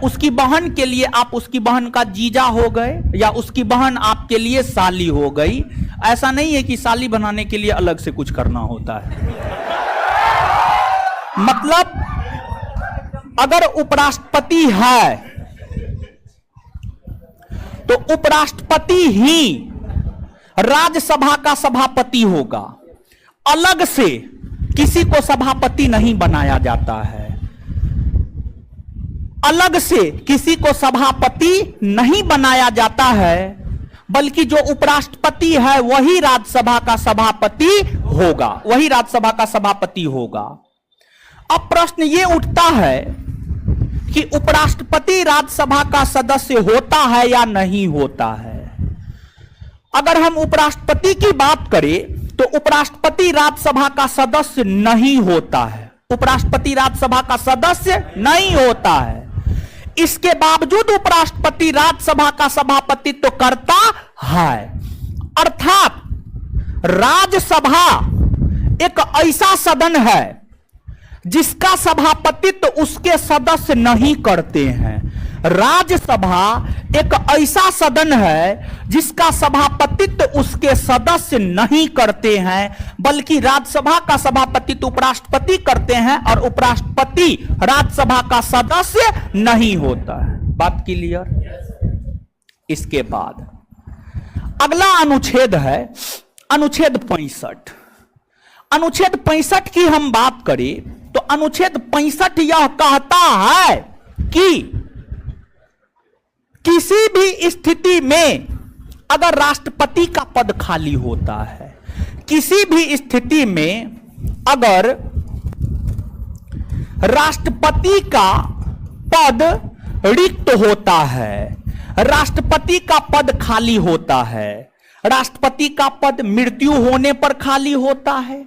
उसकी बहन के लिए आप उसकी बहन का जीजा हो गए, या उसकी बहन आपके लिए साली हो गई। ऐसा नहीं है कि साली बनाने के लिए अलग से कुछ करना होता है। मतलब अगर उपराष्ट्रपति है तो उपराष्ट्रपति ही राज्यसभा का सभापति होगा, अलग से किसी को सभापति नहीं बनाया जाता है, अलग से किसी को सभापति नहीं बनाया जाता है, बल्कि जो उपराष्ट्रपति है वही राज्यसभा का सभापति होगा, वही राज्यसभा का सभापति होगा। अब प्रश्न ये उठता है कि उपराष्ट्रपति राज्यसभा का सदस्य होता है या नहीं होता है। अगर हम उपराष्ट्रपति की बात करें तो उपराष्ट्रपति राज्यसभा का सदस्य नहीं होता है, उपराष्ट्रपति राज्यसभा का सदस्य नहीं होता है। इसके बावजूद उपराष्ट्रपति राज्यसभा का सभापतित्व करता है। अर्थात राज्यसभा एक ऐसा सदन है जिसका सभापतित्व उसके सदस्य नहीं करते हैं। राज्यसभा एक ऐसा सदन है जिसका सभापतित्व उसके सदस्य नहीं करते हैं, बल्कि राज्यसभा का सभापतित्व उपराष्ट्रपति करते हैं और उपराष्ट्रपति राज्यसभा का सदस्य नहीं होता है। बात क्लियर? इसके बाद अगला अनुच्छेद है अनुच्छेद 65। अनुच्छेद 65 की हम बात करें तो अनुच्छेद 65 यह कहता है कि किसी भी स्थिति में अगर राष्ट्रपति का पद खाली होता है, किसी भी स्थिति में अगर राष्ट्रपति का पद रिक्त होता है, राष्ट्रपति का पद खाली होता है, राष्ट्रपति का पद मृत्यु होने पर खाली होता है,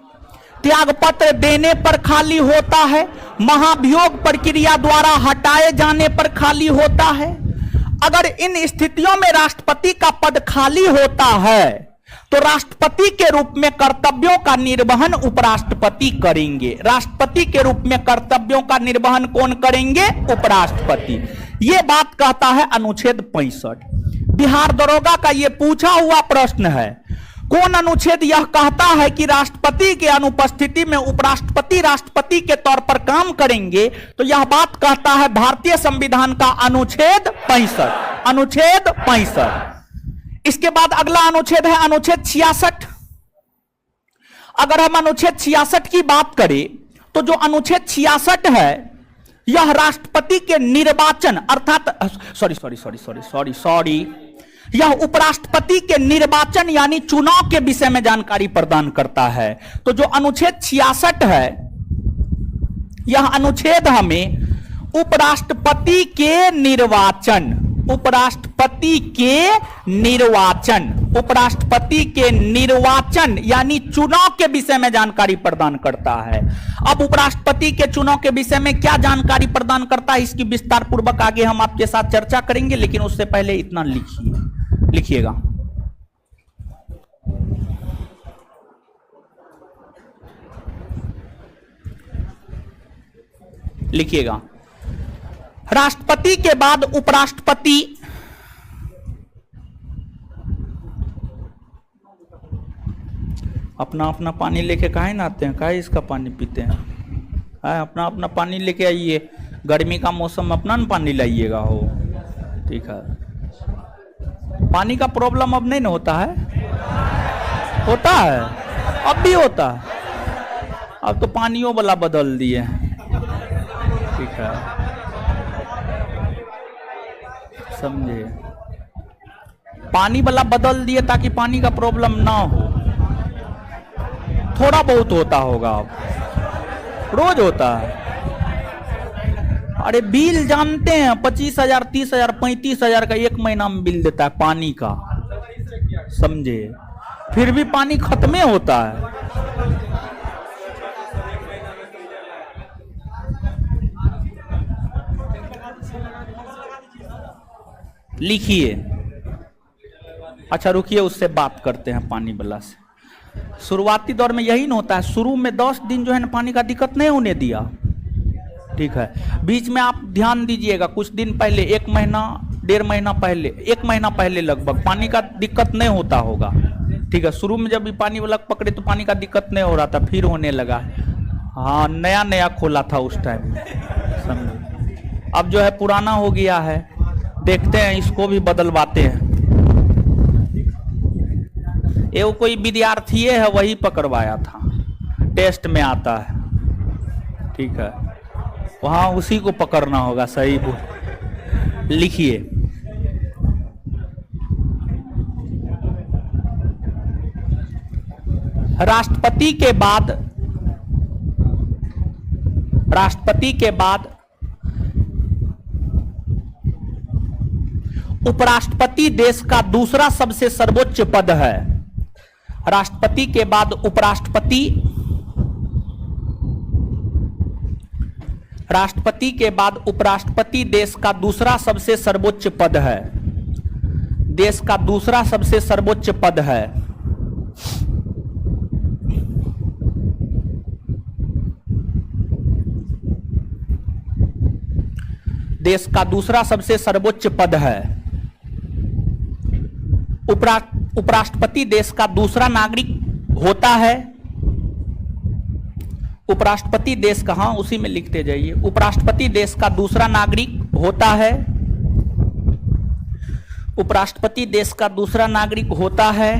त्यागपत्र देने पर खाली होता है, महाभियोग प्रक्रिया द्वारा हटाए जाने पर खाली होता है, अगर इन स्थितियों में राष्ट्रपति का पद खाली होता है तो राष्ट्रपति के रूप में कर्तव्यों का निर्वहन उपराष्ट्रपति करेंगे। राष्ट्रपति के रूप में कर्तव्यों का निर्वहन कौन करेंगे? उपराष्ट्रपति। यह बात कहता है अनुच्छेद 65। बिहार दरोगा का यह पूछा हुआ प्रश्न है, कौन अनुच्छेद यह कहता है कि राष्ट्रपति के अनुपस्थिति में उपराष्ट्रपति राष्ट्रपति के तौर पर काम करेंगे? तो यह बात कहता है भारतीय संविधान का अनुच्छेद 65। अनुच्छेद 65। इसके बाद अगला अनुच्छेद है अनुच्छेद 66। अगर हम अनुच्छेद 66 की बात करें तो जो अनुच्छेद 66 है यह राष्ट्रपति के निर्वाचन अर्थात सॉरी यह उपराष्ट्रपति के निर्वाचन यानी चुनाव के विषय में जानकारी प्रदान करता है। तो जो अनुच्छेद 66 है यह अनुच्छेद हमें उपराष्ट्रपति के निर्वाचन यानी चुनाव के विषय में जानकारी प्रदान करता है। अब उपराष्ट्रपति के चुनाव के विषय में क्या जानकारी प्रदान करता है इसकी विस्तार पूर्वक आगे हम आपके साथ चर्चा करेंगे, लेकिन उससे पहले इतना लिखिएगा। लिखिएगा राष्ट्रपति के बाद उपराष्ट्रपति अपना अपना पानी लेके काहे ना आते हैं, काहे इसका पानी पीते हैं? अपना अपना पानी लेके आइए, गर्मी का मौसम अपना न पानी लाइएगा हो। ठीक है, पानी का प्रॉब्लम अब नहीं ना होता है? होता है, अब भी होता है। अब तो पानियों वाला बदल दिए। ठीक है, समझे? पानी वाला बदल दिए ताकि पानी का प्रॉब्लम ना हो। थोड़ा बहुत होता होगा, अब रोज होता है। अरे बिल जानते हैं 25,000 30,000 35,000 का एक महीना में बिल देता है पानी का, समझे? फिर भी पानी खत्म होता है। लिखिए। अच्छा रुकिए, उससे बात करते हैं पानी वाला से। शुरुआती दौर में यही ना होता है, शुरू में 10 दिन जो है ना पानी का दिक्कत नहीं होने दिया। ठीक है, बीच में आप ध्यान दीजिएगा, कुछ दिन पहले 1 महीना 1.5 महीना पहले 1 महीना पहले लगभग पानी का दिक्कत नहीं होता होगा। ठीक है, शुरू में जब भी पानी वाला पकड़े तो पानी का दिक्कत नहीं हो रहा था, फिर होने लगा। हाँ, नया नया खोला था उस टाइम, समझे? अब जो है पुराना हो गया है, देखते हैं इसको भी बदलवाते हैं। ये कोई विद्यार्थी है वही पकड़वाया था, टेस्ट में आता है। ठीक है, वहां उसी को पकड़ना होगा। सही बोल। लिखिए, राष्ट्रपति के बाद उपराष्ट्रपति देश का दूसरा सबसे सर्वोच्च पद है। राष्ट्रपति के बाद उपराष्ट्रपति, राष्ट्रपति के बाद उपराष्ट्रपति देश का दूसरा सबसे सर्वोच्च पद है। देश का दूसरा सबसे सर्वोच्च पद है। देश का दूसरा सबसे सर्वोच्च पद है। उपराष्ट्रपति देश का दूसरा नागरिक होता है। उपराष्ट्रपति देश का, हाँ उसी में लिखते जाइए। उपराष्ट्रपति देश का दूसरा नागरिक होता है। उपराष्ट्रपति देश का दूसरा नागरिक होता है।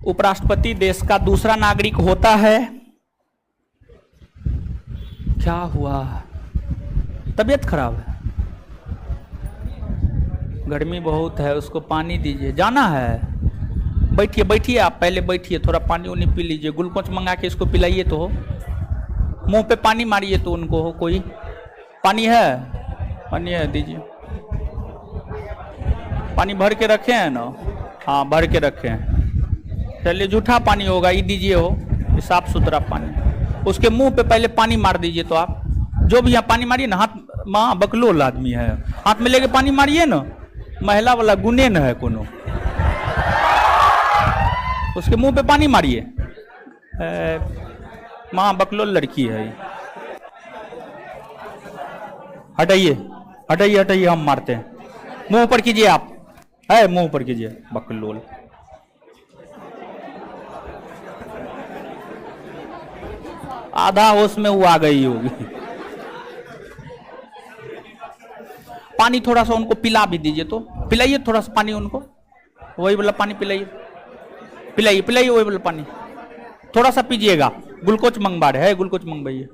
उपराष्ट्रपति देश का दूसरा नागरिक होता है। क्या हुआ? तबीयत खराब है, गर्मी बहुत है, उसको पानी दीजिए। जाना है? बैठिए बैठिए, आप पहले बैठिए, थोड़ा पानी उनी पी लीजिए। ग्लूकोज मंगा के इसको पिलाइए तो हो। मुंह पे पानी मारिए तो उनको हो। कोई पानी है? पानी है, दीजिए। पानी भर के रखे हैं ना? हाँ भर के रखे हैं। चलिए, जूठा पानी होगा, ये दीजिए हो, ये साफ सुथरा पानी। उसके मुंह पे पहले पानी मार दीजिए। तो आप जो भी यहाँ पानी मारिए ना, हाथ माँ बकलोल आदमी है, हाथ में लेके पानी मारिए ना, महिला वाला गुने न है कोनो। उसके मुंह पे पानी मारिए। माँ बकलोल लड़की है। हटाइए हटाइए हटाइए, हम मारते हैं। मुंह ऊपर कीजिए आप, है मुंह ऊपर कीजिए, बकलोल। आधा होश में वो आ गई होगी। पानी थोड़ा सा उनको पिला भी दीजिए, तो पिलाइए थोड़ा सा पानी उनको, वही वाला पानी पिलाइए, पिलाइए पिलाइए वही वाला पानी। थोड़ा सा पीजिएगा। ग्लूकोज मंगवा रहे हैं, ग्लूकोज मंगवाइए।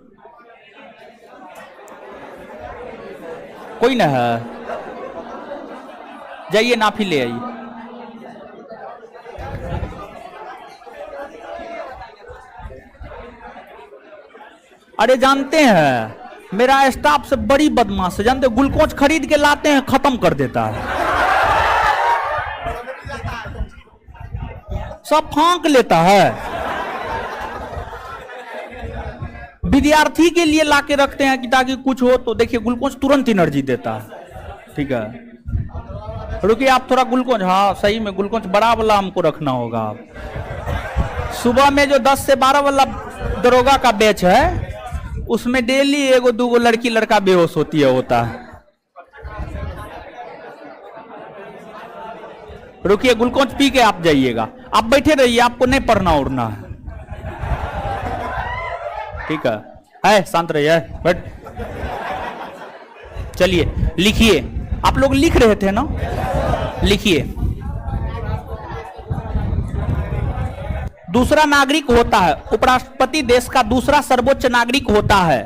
कोई ना है? जाइए नाफी ले आइए। अरे जानते हैं, मेरा स्टाफ से बड़ी बदमाश है, जानते, ग्लूकोज खरीद के लाते हैं, खत्म कर देता है, सब फांक लेता है। विद्यार्थी के लिए लाके रखते हैं कि ताकि कुछ हो तो देखिए, ग्लूकोज तुरंत एनर्जी देता है। ठीक है, रुकिए आप थोड़ा ग्लूकोज, हाँ सही में ग्लूकोज बड़ा वाला हमको रखना होगा। सुबह में जो 10 से 12 वाला दरोगा का बैच है, उसमें डेली एगो दूगो लड़की लड़का बेहोश होता है। रुकिए, ग्लूकोज पी के आप जाइएगा। आप बैठे रहिए, आपको नहीं पढ़ना उड़ना है। ठीक है, शांत रहिए, बैठ। चलिए लिखिए, आप लोग लिख रहे थे ना, लिखिए। दूसरा नागरिक होता है। उपराष्ट्रपति देश का दूसरा सर्वोच्च नागरिक होता है।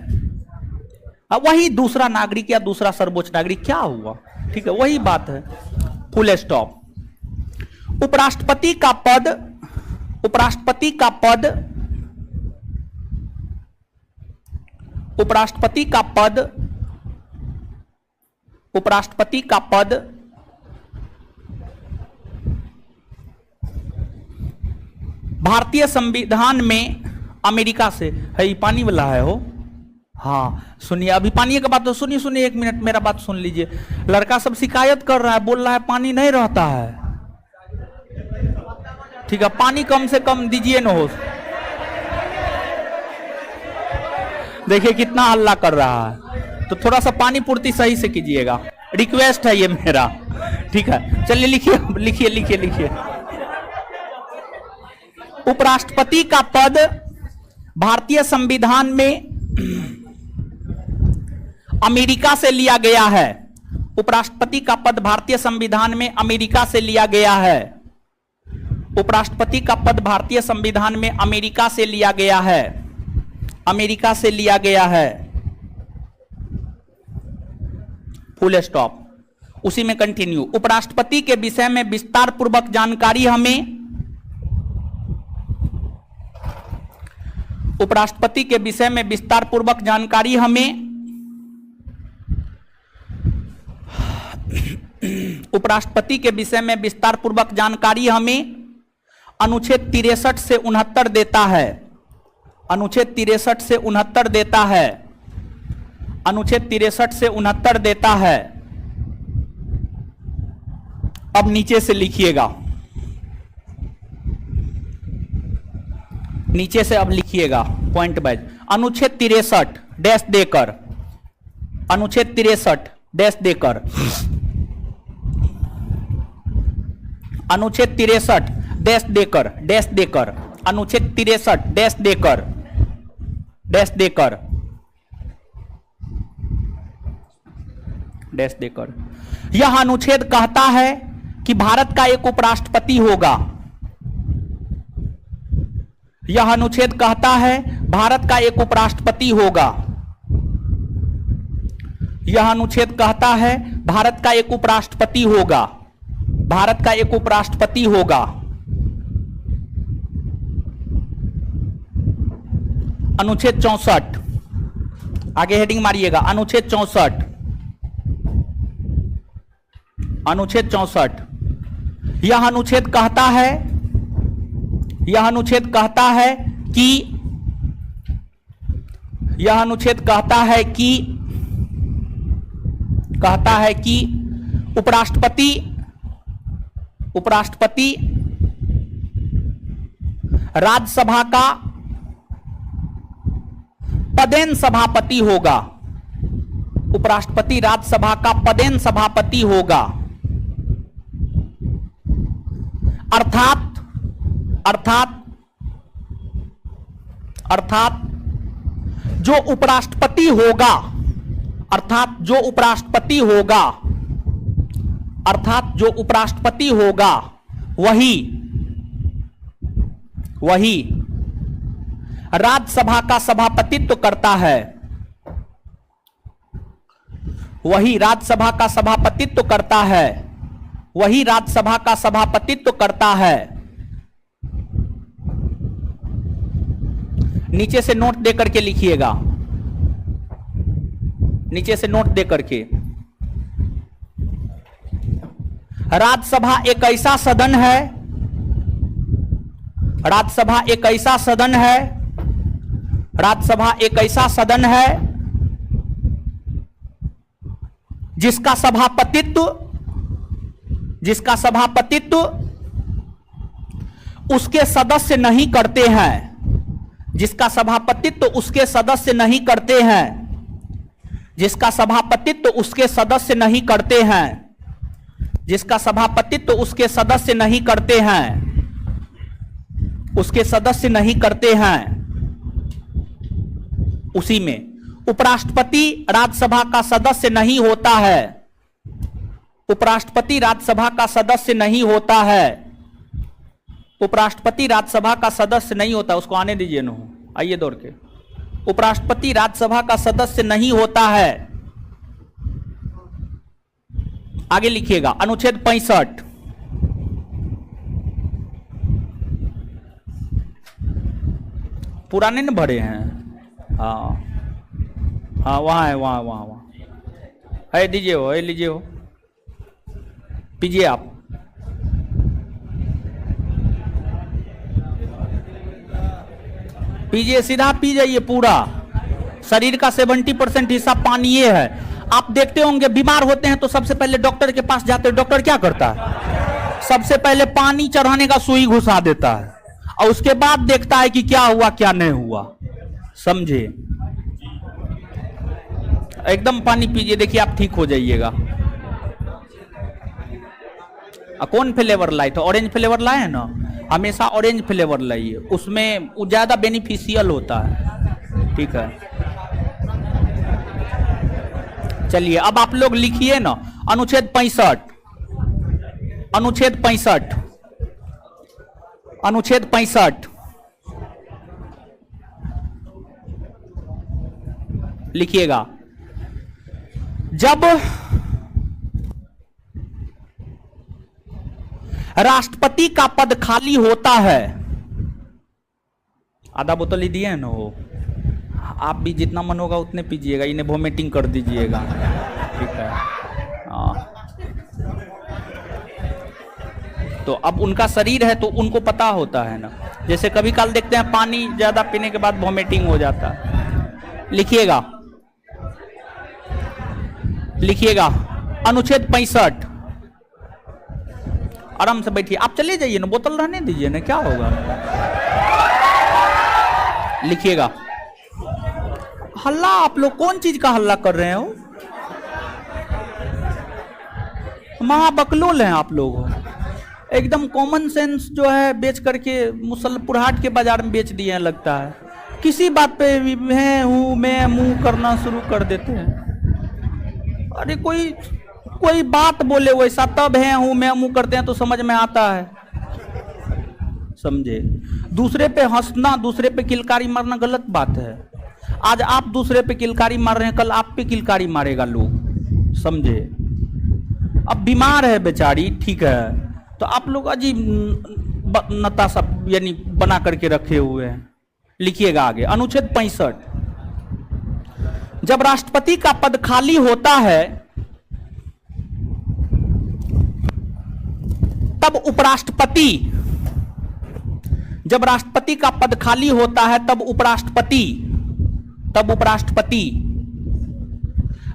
अब वही दूसरा नागरिक या दूसरा सर्वोच्च नागरिक क्या हुआ? ठीक है, वही बात है, फुल स्टॉप। उपराष्ट्रपति का पद, उपराष्ट्रपति का पद, उपराष्ट्रपति का पद, उपराष्ट्रपति का पद भारतीय संविधान में अमेरिका से है। ये पानी वाला है हो। हाँ सुनिए, अभी पानी का बात तो सुनिए, सुनिए एक मिनट, मेरा बात सुन लीजिए। लड़का सब शिकायत कर रहा है, बोल रहा है पानी नहीं रहता है। ठीक है, पानी कम से कम दीजिए न हो। देखिए कितना हल्ला कर रहा है, तो थोड़ा सा पानी पूर्ति सही से कीजिएगा, रिक्वेस्ट है ये मेरा। ठीक है, चलिए लिखिए लिखिए लिखिए लिखिए। उपराष्ट्रपति का पद भारतीय संविधान में अमेरिका से लिया गया है। उपराष्ट्रपति का पद भारतीय संविधान में अमेरिका से लिया गया है। उपराष्ट्रपति का पद भारतीय संविधान में अमेरिका से लिया गया है। अमेरिका से लिया गया है, फुल स्टॉप। उसी में कंटिन्यू। उपराष्ट्रपति के विषय में विस्तार पूर्वक जानकारी हमें, उपराष्ट्रपति के विषय में विस्तार पूर्वक जानकारी हमें, उपराष्ट्रपति के विषय में विस्तार पूर्वक जानकारी हमें अनुच्छेद 63 से 69 देता है। अनुच्छेद 63 से 69 देता है। अनुच्छेद 63 से 69 देता है। अब नीचे से लिखिएगा, नीचे से अब लिखिएगा पॉइंट वाइज। अनुच्छेद 63 डैश देकर, अनुच्छेद 63 डैश देकर, अनुच्छेद 63 डैश देकर, डैश देकर, अनुच्छेद 63 डैश देकर, डैश देकर, डैश देकर। यह अनुच्छेद कहता है कि भारत का एक उपराष्ट्रपति होगा। यह अनुच्छेद कहता है भारत का एक उपराष्ट्रपति होगा। यह अनुच्छेद कहता है भारत का एक उपराष्ट्रपति होगा। भारत का एक उपराष्ट्रपति होगा। अनुच्छेद 64, आगे हेडिंग मारिएगा, अनुच्छेद 64, अनुच्छेद 64। यह अनुच्छेद कहता है, यह अनुच्छेद कहता है कि, यह अनुच्छेद कहता है कि, कहता है कि उपराष्ट्रपति, उपराष्ट्रपति राज्यसभा का पदेन सभापति होगा। उपराष्ट्रपति राज्यसभा का पदेन सभापति होगा। अर्थात अर्थात अर्थात जो उपराष्ट्रपति होगा, अर्थात जो उपराष्ट्रपति होगा, अर्थात जो उपराष्ट्रपति होगा वही वही राज्यसभा का सभापतित्व करता है। वही राज्यसभा का सभापतित्व करता है। वही राज्यसभा का सभापतित्व करता है। नीचे से नोट देकर के लिखिएगा, नीचे से नोट देकर के। राज्यसभा एक ऐसा सदन है, राज्यसभा एक ऐसा सदन है, राज्यसभा एक ऐसा सदन है जिसका सभापतित्व, जिसका सभापतित्व उसके सदस्य नहीं करते हैं, जिसका सभापतित्व उसके सदस्य नहीं करते हैं, जिसका सभापतित्व उसके सदस्य नहीं करते हैं, जिसका सभापतित्व उसके सदस्य नहीं करते हैं, उसके सदस्य नहीं करते हैं, उसी में उपराष्ट्रपति राज्यसभा का सदस्य नहीं होता है। उपराष्ट्रपति राज्यसभा का सदस्य नहीं होता है। उपराष्ट्रपति राज्यसभा का सदस्य नहीं होता। उसको आने दीजिए न, आइए दौड़ के। उपराष्ट्रपति राज्यसभा का सदस्य नहीं होता है। आगे लिखिएगा, अनुच्छेद 65, पुराने न भरे हैं। हाँ हाँ, वहां है, वहां वहां वहां है, दीजिए हो, लीजिए हो, पीजिए आप। पीजिए, सीधा पी जाइए पूरा। शरीर का 70% हिस्सा पानी है। आप देखते होंगे बीमार होते हैं तो सबसे पहले डॉक्टर के पास जाते हैं। डॉक्टर क्या करता है? सबसे पहले पानी चढ़ाने का सुई घुसा देता है और उसके बाद देखता है कि क्या हुआ क्या नहीं हुआ। समझे? एकदम पानी पीजिए, देखिए आप ठीक हो जाइएगा। कौन फ्लेवर लाए थे? ऑरेंज फ्लेवर लाए हैं ना, हमेशा ऑरेंज फ्लेवर लाइए, उसमें ज्यादा बेनिफिशियल होता है। ठीक है, चलिए अब आप लोग लिखिए ना, अनुच्छेद 65, अनुच्छेद 65, अनुच्छेद 65 लिखिएगा। जब राष्ट्रपति का पद खाली होता है, आधा बोतल ही दिए ना हो, आप भी जितना मन होगा उतने पीजिएगा, इन्हें वोमिटिंग कर दीजिएगा। ठीक है, हाँ। तो अब उनका शरीर है तो उनको पता होता है ना, जैसे कभी काल देखते हैं पानी ज्यादा पीने के बाद वोमिटिंग हो जाता है। लिखिएगा, लिखिएगा, अनुच्छेद 65। आराम से बैठिए, आप चले जाइए ना, बोतल रहने दीजिए ना, क्या होगा। लिखिएगा। हल्ला, आप लोग कौन चीज का हल्ला कर रहे हो? महाबकलोल हैं आप लोग, एकदम कॉमन सेंस जो है बेच करके मुसलपुरहाट के बाजार में बेच दिए हैं लगता है। किसी बात पे मैं हूँ मैं मुंह करना शुरू कर देते हैं। अरे कोई बात बोले वैसा तब है हूँ मैं मुंह करते हैं तो समझ में आता है, समझे। दूसरे पे हंसना, दूसरे पे किलकारी मारना गलत बात है। आज आप दूसरे पे किलकारी मार रहे हैं, कल आप पे किलकारी मारेगा लोग, समझे। अब बीमार है बेचारी, ठीक है, तो आप लोग अजीब नताशा यानी बना करके रखे हुए हैं। लिखिएगा आगे, अनुच्छेद 65, जब राष्ट्रपति का पद खाली होता है तब उपराष्ट्रपति, जब राष्ट्रपति का पद खाली होता है तब उपराष्ट्रपति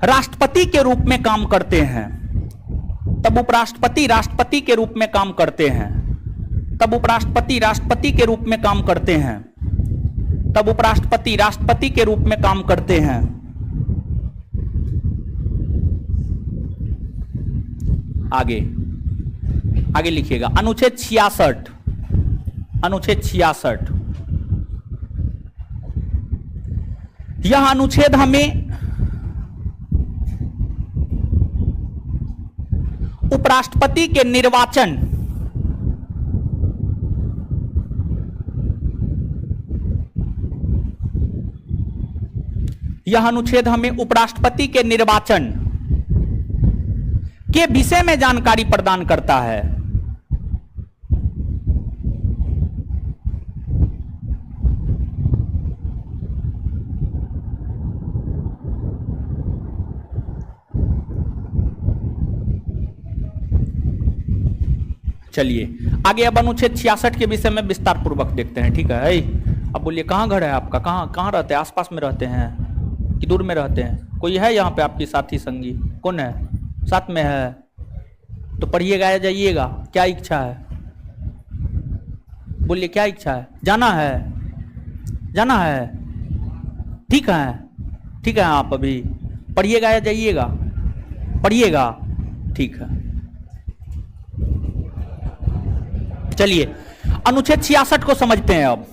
राष्ट्रपति के रूप में काम करते हैं। तब उपराष्ट्रपति राष्ट्रपति के रूप में काम करते हैं। तब उपराष्ट्रपति राष्ट्रपति के रूप में काम करते हैं। तब उपराष्ट्रपति राष्ट्रपति के रूप में काम करते हैं। आगे लिखिएगा, अनुच्छेद 66, अनुच्छेद 66, यह अनुच्छेद हमें उपराष्ट्रपति के निर्वाचन, यह अनुच्छेद हमें उपराष्ट्रपति के निर्वाचन के विषय में जानकारी प्रदान करता है। चलिए आगे अब अनुच्छेद 66 के विषय में विस्तार पूर्वक देखते हैं, ठीक है। अब बोलिए कहाँ घर है आपका, कहाँ रहते हैं, आसपास में रहते हैं कि दूर में रहते हैं? कोई है यहाँ पे आपकी साथी संगी? कौन है साथ में है? तो पढ़िएगा या जाइएगा, क्या इच्छा है? बोलिए क्या इच्छा है? जाना है, जाना है, ठीक है आप अभी पढ़िएगा या जाइएगा? पढ़िएगा, ठीक है। चलिए अनुच्छेद 66 को समझते हैं। अब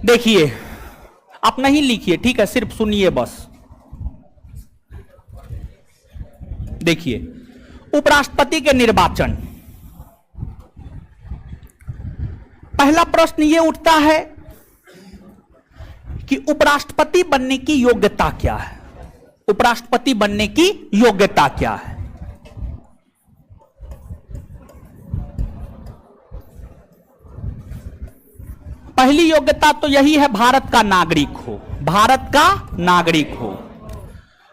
देखिए, आप नहीं लिखिए, ठीक है, सिर्फ सुनिए बस। देखिए, उपराष्ट्रपति के निर्वाचन, पहला प्रश्न यह उठता है कि उपराष्ट्रपति बनने की योग्यता क्या है? उपराष्ट्रपति बनने की योग्यता क्या है? पहली योग्यता तो यही है, भारत का नागरिक हो, भारत का नागरिक हो।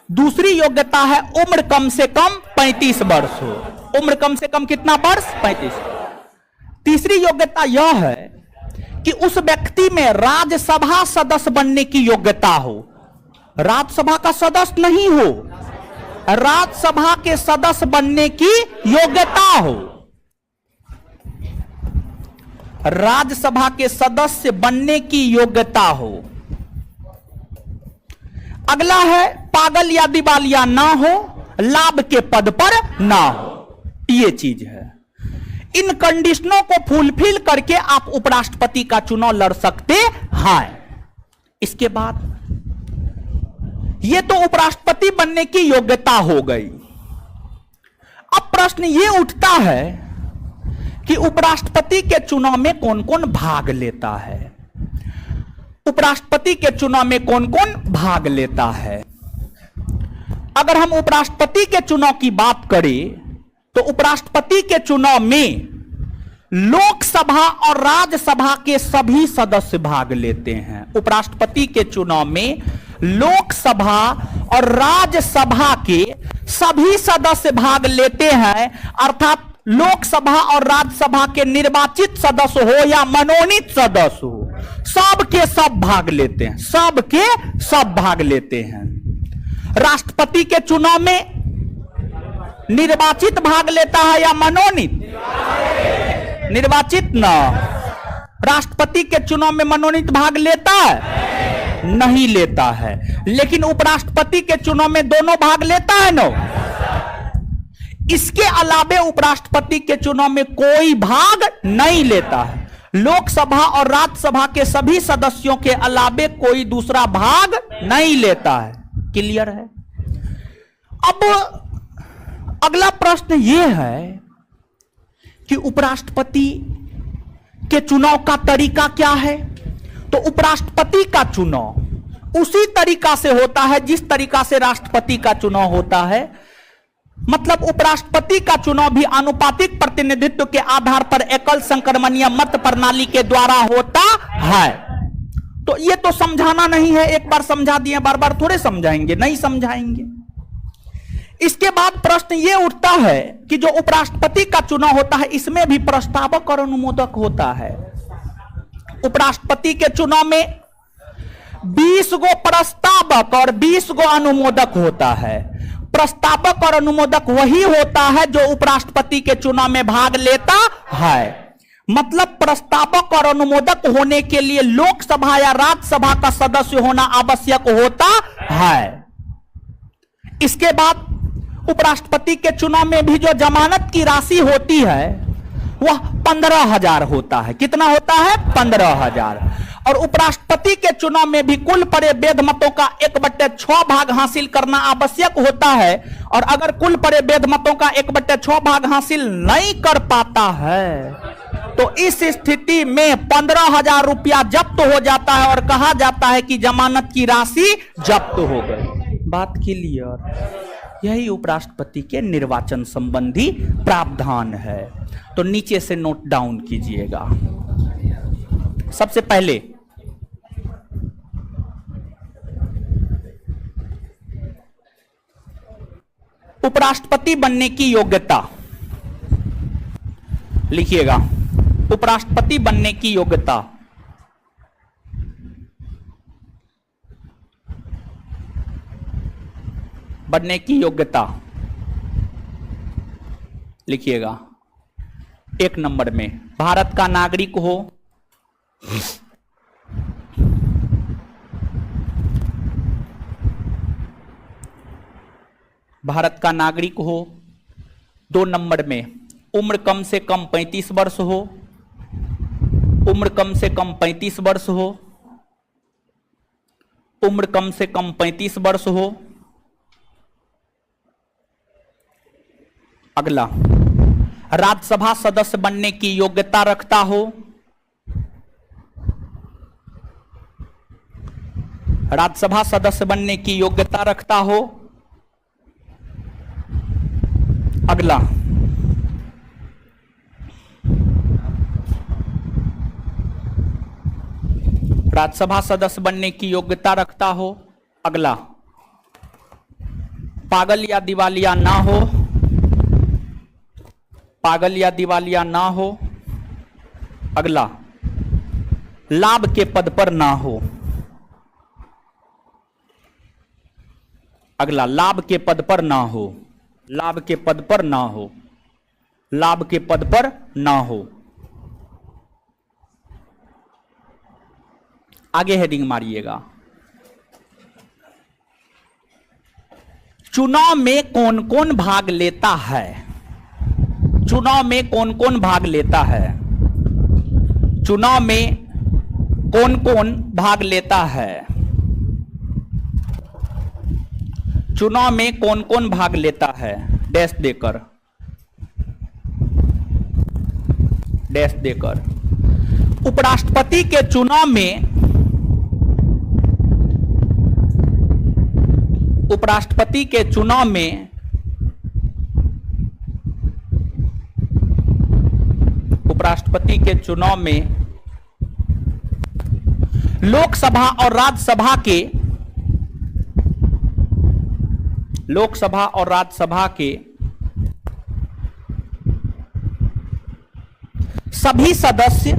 दूसरी योग्यता है उम्र कम से कम 35 वर्ष हो। उम्र कम से कम कितना वर्ष? 35। तीसरी योग्यता यह है कि उस व्यक्ति में राज्यसभा सदस्य बनने की योग्यता हो। राज्यसभा का सदस्य नहीं हो, राज्यसभा के सदस्य बनने की योग्यता हो। राज्यसभा के सदस्य बनने की योग्यता हो। अगला है पागल या दिवालिया ना हो, लाभ के पद पर ना हो। ये चीज है। इन कंडीशनों को फुलफिल करके आप उपराष्ट्रपति का चुनाव लड़ सकते हैं। इसके बाद ये तो उपराष्ट्रपति बनने की योग्यता हो गई। अब प्रश्न ये उठता है कि उपराष्ट्रपति के चुनाव में कौन कौन भाग लेता है? उपराष्ट्रपति के चुनाव में कौन कौन भाग लेता है? अगर हम उपराष्ट्रपति के चुनाव की बात करें तो उपराष्ट्रपति के चुनाव में लोकसभा और राज्यसभा के सभी सदस्य भाग लेते हैं। उपराष्ट्रपति के चुनाव में लोकसभा और राज्यसभा के सभी सदस्य भाग लेते हैं, अर्थात लोकसभा और राज्यसभा के निर्वाचित सदस्य हो या मनोनीत सदस्य हो, सब के सब भाग लेते हैं, सब के सब भाग लेते हैं। राष्ट्रपति के चुनाव में निर्वाचित भाग लेता है या मनोनीत? निर्वाचित ना। राष्ट्रपति के चुनाव में मनोनीत भाग लेता है? नहीं लेता है। लेकिन उपराष्ट्रपति के चुनाव में दोनों भाग लेता है ना। इसके अलावे उपराष्ट्रपति के चुनाव में कोई भाग नहीं लेता है। लोकसभा और राज्यसभा के सभी सदस्यों के अलावे कोई दूसरा भाग नहीं लेता है। क्लियर है? अब अगला प्रश्न यह है कि उपराष्ट्रपति के चुनाव का तरीका क्या है। तो उपराष्ट्रपति का चुनाव उसी तरीका से होता है जिस तरीका से राष्ट्रपति का चुनाव होता है। मतलब उपराष्ट्रपति का चुनाव भी आनुपातिक प्रतिनिधित्व के आधार पर एकल संक्रमणीय मत प्रणाली के द्वारा होता है। तो ये तो समझाना नहीं है, एक बार समझा दिए, बार बार थोड़े समझाएंगे, नहीं समझाएंगे। इसके बाद प्रश्न ये उठता है कि जो उपराष्ट्रपति का चुनाव होता है इसमें भी प्रस्तावक और अनुमोदक होता है। उपराष्ट्रपति के चुनाव में 20 गो प्रस्तावक और 20 गो अनुमोदक होता है। प्रस्तावक और अनुमोदक वही होता है जो उपराष्ट्रपति के चुनाव में भाग लेता है। मतलब प्रस्तावक और अनुमोदक होने के लिए लोकसभा या राज्यसभा का सदस्य होना आवश्यक होता है। इसके बाद उपराष्ट्रपति के चुनाव में भी जो जमानत की राशि होती है वह 15,000 होता है। कितना होता है? 15,000। और उपराष्ट्रपति के चुनाव में भी कुल पड़े वैध मतों का 1/6 भाग हासिल करना आवश्यक होता है। और अगर कुल पड़े वैध मतों का 1/6 भाग हासिल नहीं कर पाता है तो इस स्थिति में 15,000 रुपया जब्त हो जाता है और कहा जाता है कि जमानत की राशि जब्त हो गई। बात क्लियर? यही उपराष्ट्रपति के निर्वाचन संबंधी प्रावधान है। तो नीचे से नोट डाउन कीजिएगा। सबसे पहले उपराष्ट्रपति बनने की योग्यता लिखिएगा। उपराष्ट्रपति बनने की योग्यता लिखिएगा। 1 नंबर में भारत का नागरिक हो, भारत का नागरिक हो। 2 नंबर में उम्र कम से कम 35 वर्ष हो, उम्र कम से कम 35 वर्ष हो, उम्र कम से कम 35 वर्ष हो। अगला, राज्यसभा सदस्य बनने की योग्यता रखता हो, राज्यसभा सदस्य बनने की योग्यता रखता हो। अगला, राज्यसभा सदस्य बनने की योग्यता रखता हो। अगला, पागल या दिवालिया ना हो, पागल या दिवालिया ना हो। अगला, लाभ के पद पर ना हो। अगला, लाभ के पद पर ना हो, लाभ के पद पर ना हो, लाभ के पद पर ना हो। आगे हेडिंग मारिएगा। चुनाव में कौन कौन भाग लेता है? चुनाव में कौन कौन भाग लेता है? चुनाव में कौन कौन भाग लेता है? चुनाव में कौन कौन भाग लेता है? डैश देकर, डैश देकर। उपराष्ट्रपति के चुनाव में, उपराष्ट्रपति के चुनाव में उपराष्ट्रपति के चुनाव में लोकसभा और राज्यसभा के, लोकसभा और राज्यसभा के सभी सदस्य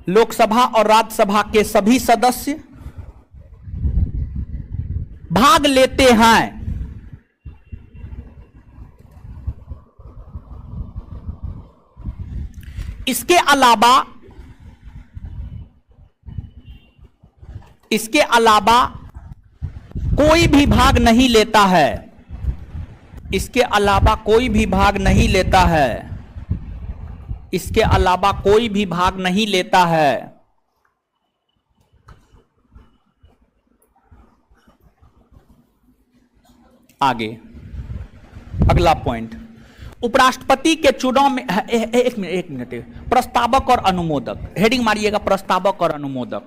लोकसभा और राज्यसभा के सभी सदस्य भाग लेते हैं। इसके अलावा, इसके अलावा कोई भी भाग नहीं लेता है, इसके अलावा कोई भी भाग नहीं लेता है, इसके अलावा कोई भी भाग नहीं लेता है। आगे अगला पॉइंट, उपराष्ट्रपति के चुनाव में एक मिनट प्रस्तावक और अनुमोदक, हेडिंग मारिएगा प्रस्तावक और अनुमोदक,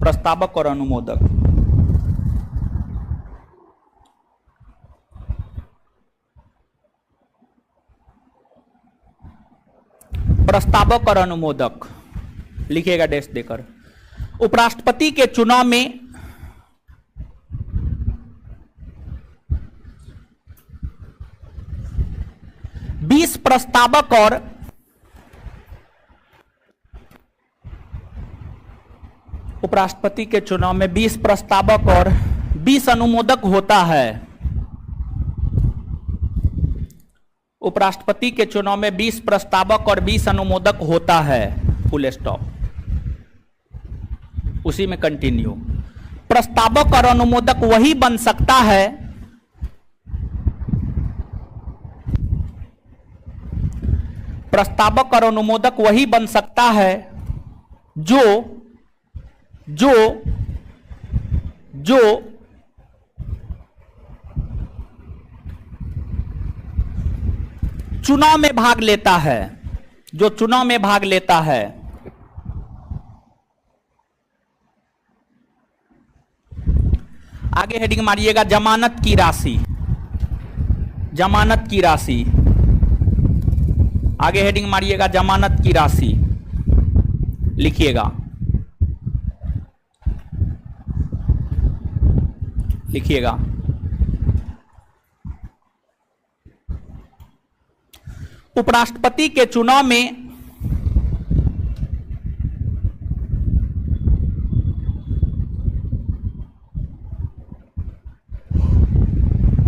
प्रस्तावक और अनुमोदक। प्रस्तावक और अनुमोदक लिखिएगा डैश देकर। उपराष्ट्रपति के चुनाव में बीस प्रस्तावक और उपराष्ट्रपति के चुनाव में 20 प्रस्तावक और 20 अनुमोदक होता है। उपराष्ट्रपति के चुनाव में 20 प्रस्तावक और 20 अनुमोदक होता है, फुल स्टॉप। उसी में कंटिन्यू। प्रस्तावक और अनुमोदक वही बन सकता है प्रस्तावक और अनुमोदक वही बन सकता है जो जो जो चुनाव में भाग लेता है, जो चुनाव में भाग लेता है। आगे हेडिंग मारिएगा जमानत की राशि, जमानत की राशि। आगे हेडिंग मारिएगा जमानत की राशि, लिखिएगा, लिखिएगा। उपराष्ट्रपति के चुनाव में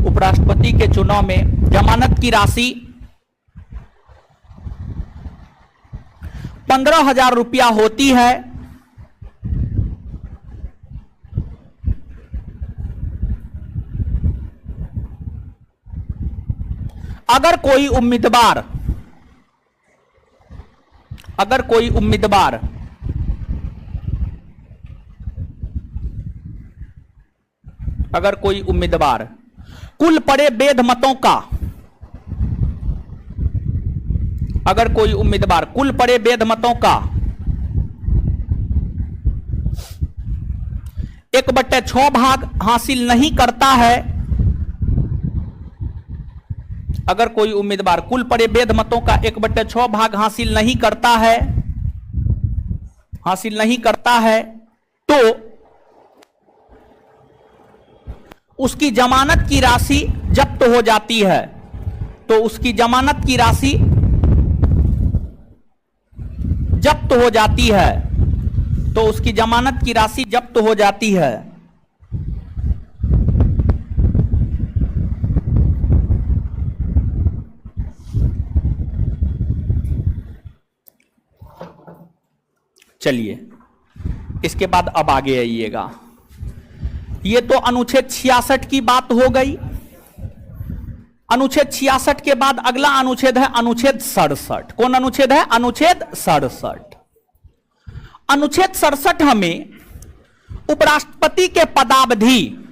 उपराष्ट्रपति के चुनाव में जमानत की राशि 15,000 रुपया होती है। अगर कोई उम्मीदवार अगर कोई उम्मीदवार अगर कोई उम्मीदवार कुल पड़े वैध मतों का अगर कोई उम्मीदवार कुल पड़े वैध मतों का 1/6 भाग हासिल नहीं करता है, अगर कोई उम्मीदवार कुल पड़े वैध मतों का 1/6 भाग हासिल नहीं करता है तो उसकी जमानत की राशि जब्त हो जाती है, तो उसकी जमानत की राशि जब्त हो जाती है, तो उसकी जमानत की राशि जब्त हो जाती है। चलिए इसके बाद अब आगे आइएगा। ये तो अनुच्छेद 66 की बात हो गई। अनुच्छेद 66 के बाद अगला अनुच्छेद है अनुच्छेद 67। कौन अनुच्छेद है? अनुच्छेद 67। अनुच्छेद 67 हमें उपराष्ट्रपति के पदावधि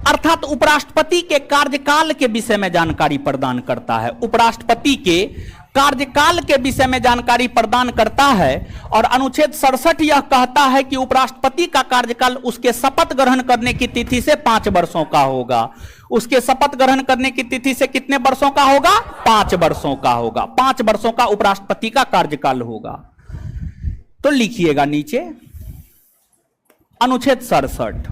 अर्थात उपराष्ट्रपति के कार्यकाल के विषय में जानकारी प्रदान करता है। उपराष्ट्रपति के कार्यकाल के विषय में जानकारी प्रदान करता है। और अनुच्छेद 67 यह कहता है कि उपराष्ट्रपति का कार्यकाल उसके शपथ ग्रहण करने की तिथि से 5 वर्षों का होगा। उसके शपथ ग्रहण करने की तिथि से कितने वर्षों का होगा? 5 वर्षों का होगा। 5 वर्षों का उपराष्ट्रपति का कार्यकाल होगा। तो लिखिएगा नीचे अनुच्छेद 67।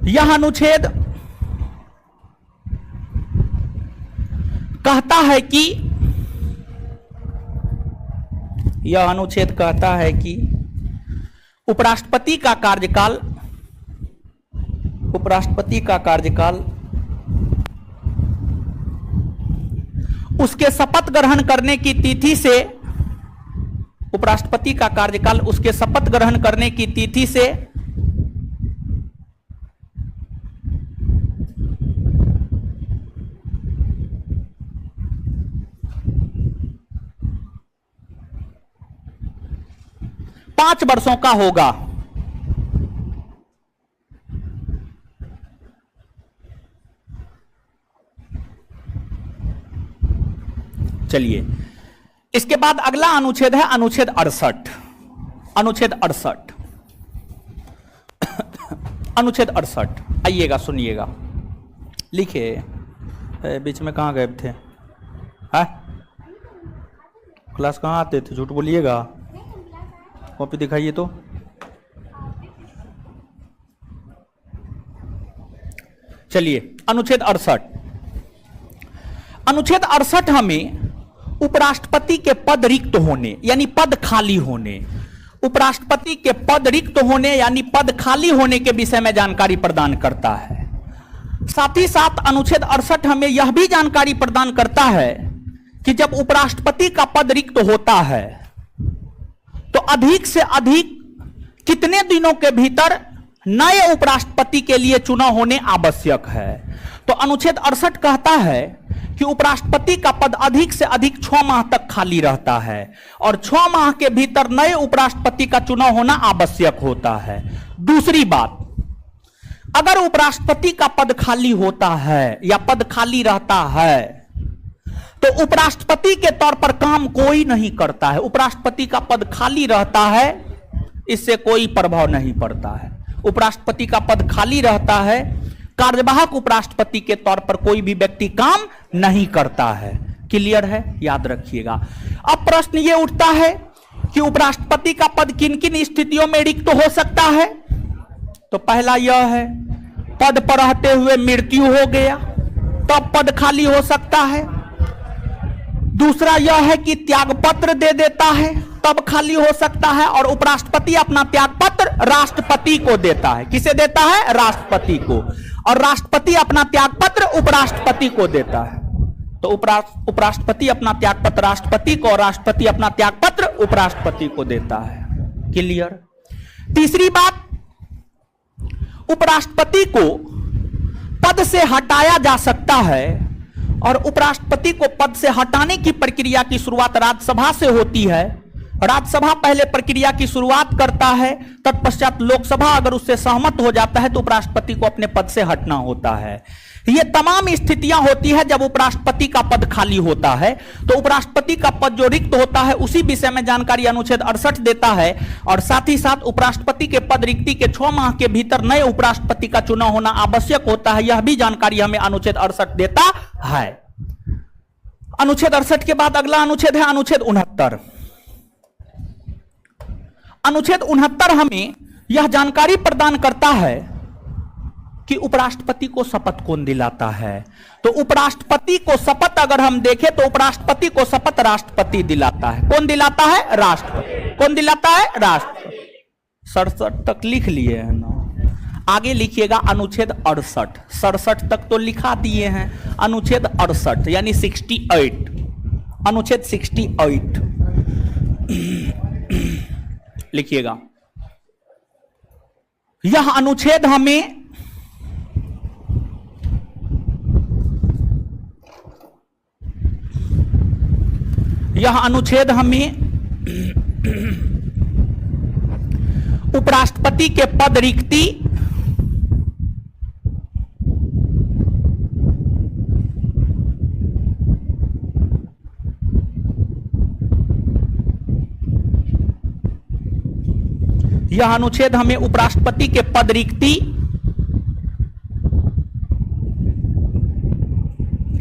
यह अनुच्छेद कहता है कि उपराष्ट्रपति का कार्यकाल उसके शपथ ग्रहण करने की तिथि से उपराष्ट्रपति का कार्यकाल उसके शपथ ग्रहण करने की तिथि से 5 वर्षों का होगा। चलिए, इसके बाद अगला अनुच्छेद है अनुच्छेद 68। अनुच्छेद 68, अनुच्छेद 68, आइएगा सुनिएगा, लिखिए। बीच में कहां गए थे? है क्लास कहां आते थे? झूठ बोलिएगा, कॉपी दिखाइए तो। चलिए, अनुच्छेद 68। अनुच्छेद 68 हमें उपराष्ट्रपति के पद रिक्त होने यानी पद खाली होने, उपराष्ट्रपति के पद रिक्त होने यानी पद खाली होने के विषय में जानकारी प्रदान करता है। साथ ही साथ अनुच्छेद 68 हमें यह भी जानकारी प्रदान करता है कि जब उपराष्ट्रपति का पद रिक्त होता है तो अधिक से अधिक कितने दिनों के भीतर नए उपराष्ट्रपति के लिए चुनाव होने आवश्यक है। तो अनुच्छेद 68 कहता है कि उपराष्ट्रपति का पद अधिक से अधिक 6 माह तक खाली रहता है और 6 माह के भीतर नए उपराष्ट्रपति का चुनाव होना आवश्यक होता है। दूसरी बात, अगर उपराष्ट्रपति का पद खाली होता है या पद खाली रहता है तो उपराष्ट्रपति के तौर पर काम कोई नहीं करता है। उपराष्ट्रपति का पद खाली रहता है, इससे कोई प्रभाव नहीं पड़ता है। उपराष्ट्रपति का पद खाली रहता है, कार्यवाहक उपराष्ट्रपति के तौर पर कोई भी व्यक्ति काम नहीं करता है। क्लियर है? याद रखिएगा। अब प्रश्न यह उठता है कि उपराष्ट्रपति का पद किन किन स्थितियों में रिक्त हो सकता है। तो पहला यह है, पद पर रहते हुए मृत्यु हो गया तब पद खाली हो सकता है। दूसरा यह है कि त्यागपत्र दे देता है तब खाली हो सकता है, और उपराष्ट्रपति अपना त्यागपत्र राष्ट्रपति को देता है। किसे देता है? राष्ट्रपति को। और राष्ट्रपति अपना त्यागपत्र उपराष्ट्रपति को देता है। तो उपराष्ट्रपति अपना त्यागपत्र राष्ट्रपति को और राष्ट्रपति अपना त्यागपत्र उपराष्ट्रपति को देता है। क्लियर? तीसरी बात, उपराष्ट्रपति को पद से हटाया जा सकता है और उपराष्ट्रपति को पद से हटाने की प्रक्रिया की शुरुआत राज्यसभा से होती है। राज्यसभा पहले प्रक्रिया की शुरुआत करता है, तत्पश्चात लोकसभा अगर उससे सहमत हो जाता है तो उपराष्ट्रपति को अपने पद से हटना होता है। ये तमाम स्थितियां होती है जब उपराष्ट्रपति का पद खाली होता है। तो उपराष्ट्रपति का पद जो रिक्त होता है उसी विषय में जानकारी अनुच्छेद 68 देता है, और साथ ही साथ उपराष्ट्रपति के पद रिक्ति के 6 माह के भीतर नए उपराष्ट्रपति का चुनाव होना आवश्यक होता है। यह भी जानकारी हमें अनुच्छेद 68 देता है। अनुच्छेद 68 के बाद अगला अनुच्छेद है अनुच्छेद 69। अनुच्छेद 69 हमें यह जानकारी प्रदान करता है कि उपराष्ट्रपति को शपथ कौन दिलाता है। तो उपराष्ट्रपति को शपथ अगर हम देखें तो उपराष्ट्रपति को शपथ राष्ट्रपति दिलाता है। कौन दिलाता है? राष्ट्रपति। कौन दिलाता है? राष्ट्रपति। 67 तक लिख लिए हैं ना, आगे लिखिएगा अनुच्छेद 68। 67 तक तो लिखा दिए हैं, अनुच्छेद 68 यानी 68, अनुच्छेद 68 लिखिएगा। यह अनुच्छेद हमें उपराष्ट्रपति के पद रिक्ति यह अनुच्छेद हमें उपराष्ट्रपति के पद रिक्ति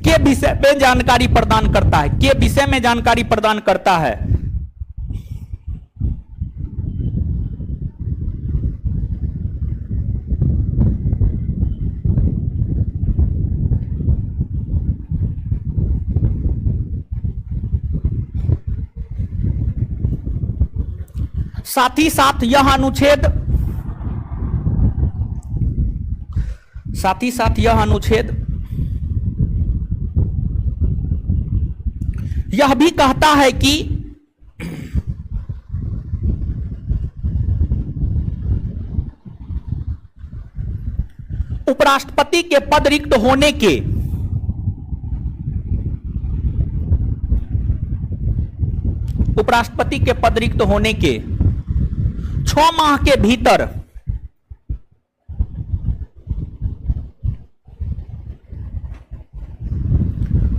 के विषय में जानकारी प्रदान करता है। के विषय में जानकारी प्रदान करता है। साथ ही साथ यह अनुच्छेद यह भी कहता है कि उपराष्ट्रपति के पद रिक्त होने के उपराष्ट्रपति के पद रिक्त होने के 6 माह के भीतर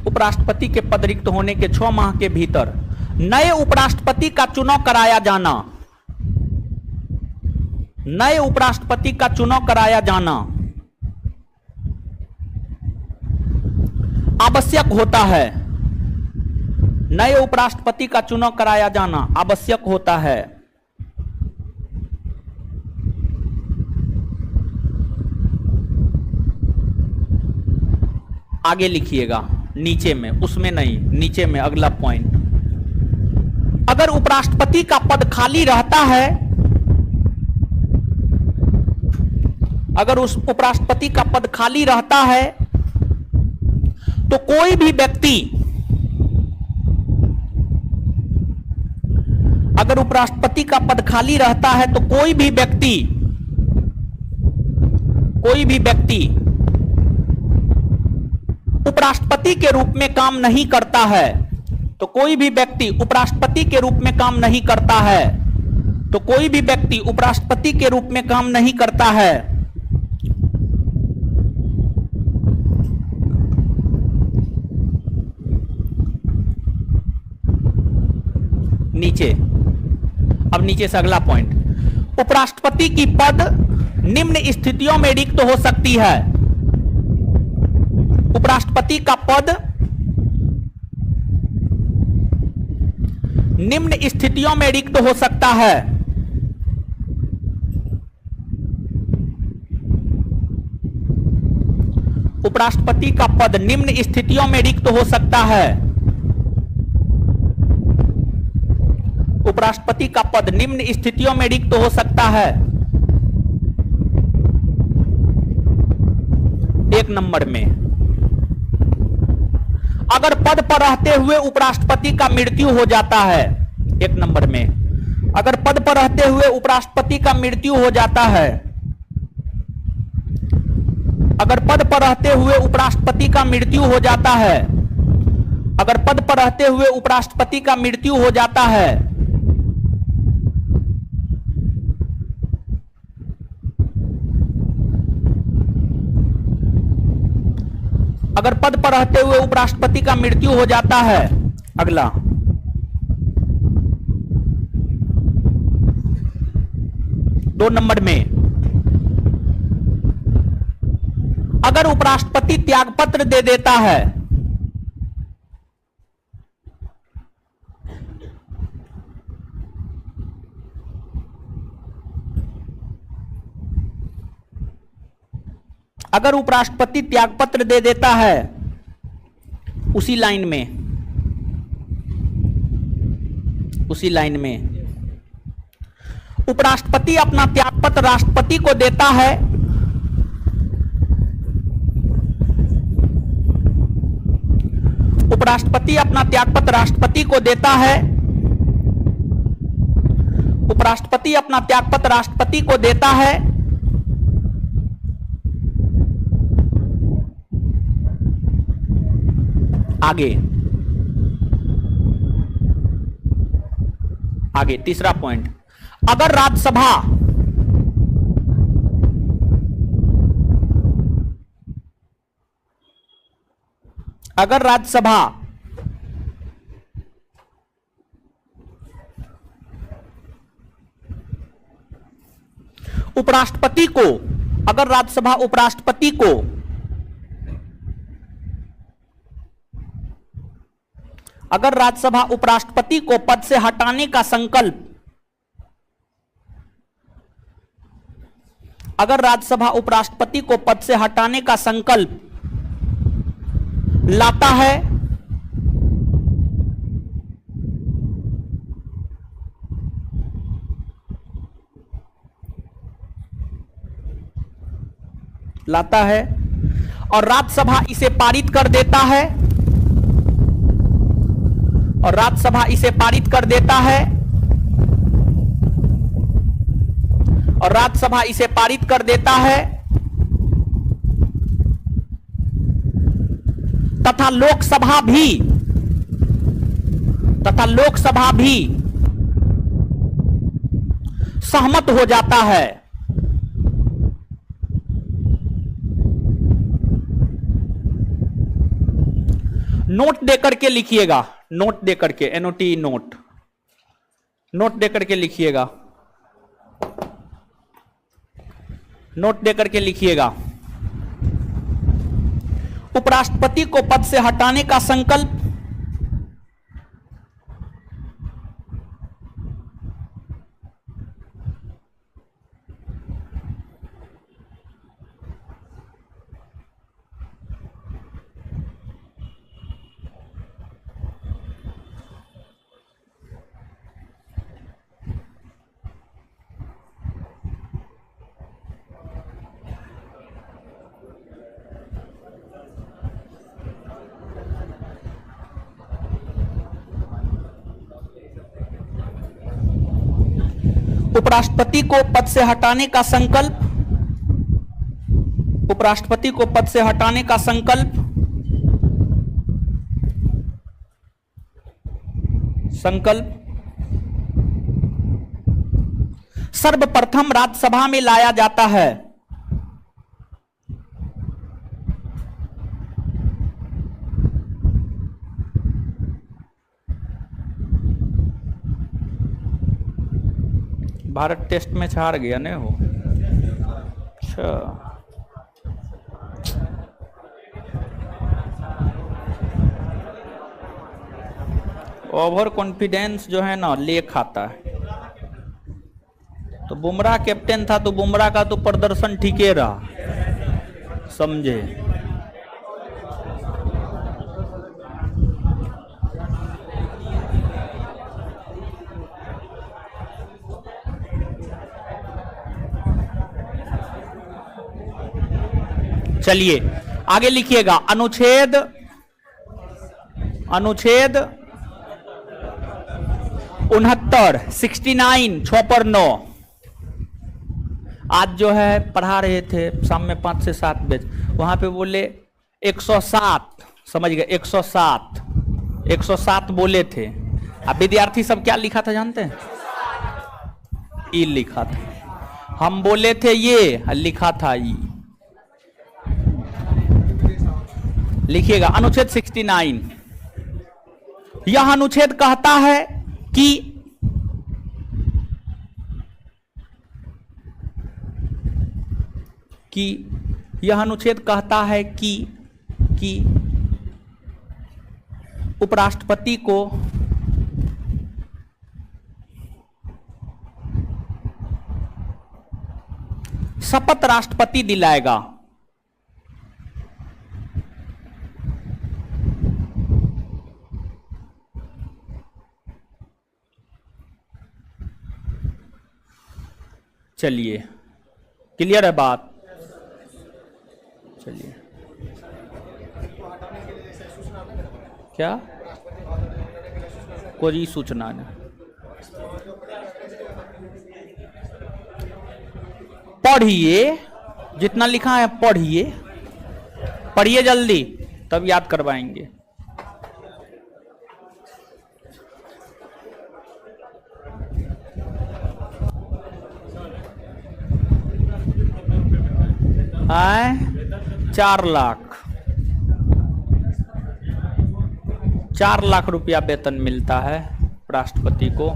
उपराष्ट्रपति के पद रिक्त होने के 6 माह के भीतर नए उपराष्ट्रपति का चुनाव कराया जाना, नए उपराष्ट्रपति का चुनाव कराया जाना आवश्यक होता है। नए उपराष्ट्रपति का चुनाव कराया जाना आवश्यक होता है। आगे लिखिएगा नीचे में, उसमें नहीं, नीचे में अगला पॉइंट। अगर उपराष्ट्रपति का पद खाली रहता है, अगर उस उपराष्ट्रपति का पद खाली रहता है तो कोई भी व्यक्ति, अगर उपराष्ट्रपति का पद खाली रहता है तो कोई भी व्यक्ति उपराष्ट्रपति के रूप में काम नहीं करता है, तो कोई भी व्यक्ति उपराष्ट्रपति के रूप में काम नहीं करता है, तो कोई भी व्यक्ति उपराष्ट्रपति के रूप में काम नहीं करता है। नीचे, अब नीचे से अगला पॉइंट। उपराष्ट्रपति की पद निम्न स्थितियों में रिक्त हो सकती है। उपराष्ट्रपति का पद निम्न स्थितियों में रिक्त हो सकता है। उपराष्ट्रपति का पद निम्न स्थितियों में रिक्त हो सकता है। उपराष्ट्रपति का पद निम्न स्थितियों में रिक्त हो सकता है। 1 नंबर में, अगर पद पर रहते हुए उपराष्ट्रपति का मृत्यु हो जाता है। 1 नंबर में, अगर पद पर रहते हुए उपराष्ट्रपति का मृत्यु हो जाता है, अगर पद पर रहते हुए उपराष्ट्रपति का मृत्यु हो जाता है, अगर पद पर रहते हुए उपराष्ट्रपति का मृत्यु हो जाता है, अगर पद पर रहते हुए उपराष्ट्रपति का मृत्यु हो जाता है। अगला, दो नंबर में, अगर उपराष्ट्रपति त्यागपत्र दे देता है, अगर उपराष्ट्रपति त्यागपत्र दे देता है, उसी लाइन में उपराष्ट्रपति अपना त्यागपत्र राष्ट्रपति को देता है, उपराष्ट्रपति अपना त्यागपत्र राष्ट्रपति को देता है, उपराष्ट्रपति अपना त्यागपत्र राष्ट्रपति को देता है, आगे तीसरा पॉइंट, अगर राज्यसभा उपराष्ट्रपति को, अगर राज्यसभा उपराष्ट्रपति को अगर राज्यसभा उपराष्ट्रपति को पद से हटाने का संकल्प, अगर राज्यसभा उपराष्ट्रपति को पद से हटाने का संकल्प लाता है और राज्यसभा इसे पारित कर देता है, और राज्यसभा इसे पारित कर देता है, और राज्यसभा इसे पारित कर देता है, तथा लोकसभा भी सहमत हो जाता है। नोट देकर के लिखिएगा, नोट देकर के, NOT नोट देकर के लिखिएगा, नोट देकर के लिखिएगा। उपराष्ट्रपति को पद से हटाने का संकल्प उपराष्ट्रपति को पद से हटाने का संकल्प, उपराष्ट्रपति को पद से हटाने का संकल्प सर्वप्रथम राज्यसभा में लाया जाता है। भारत टेस्ट में हार गया नहीं हो। अच्छा, ओवर कॉन्फिडेंस जो है ना ले खाता है। तो बुमराह कैप्टन था तो बुमराह का तो प्रदर्शन ठीक ही रहा, समझे। चलिए आगे लिखिएगा। अनुच्छेद 69 6 पर 9। आज जो है पढ़ा रहे थे शाम में 5 से 7 बजे, वहां पे बोले 107, समझ गए 107 बोले थे। अब विद्यार्थी सब क्या लिखा था जानते हैं? ई लिखा था। हम बोले थे ये, लिखा था ई। लिखिएगा अनुच्छेद 69। यह अनुच्छेद कहता है कि यह अनुच्छेद कहता है कि उपराष्ट्रपति को शपथ राष्ट्रपति दिलाएगा। चलिए क्लियर है बात? चलिए क्या कोई सूचना नहीं, पढ़िए जितना लिखा है पढ़िए जल्दी, तब याद करवाएंगे। आए 4 लाख रुपया वेतन मिलता है राष्ट्रपति को।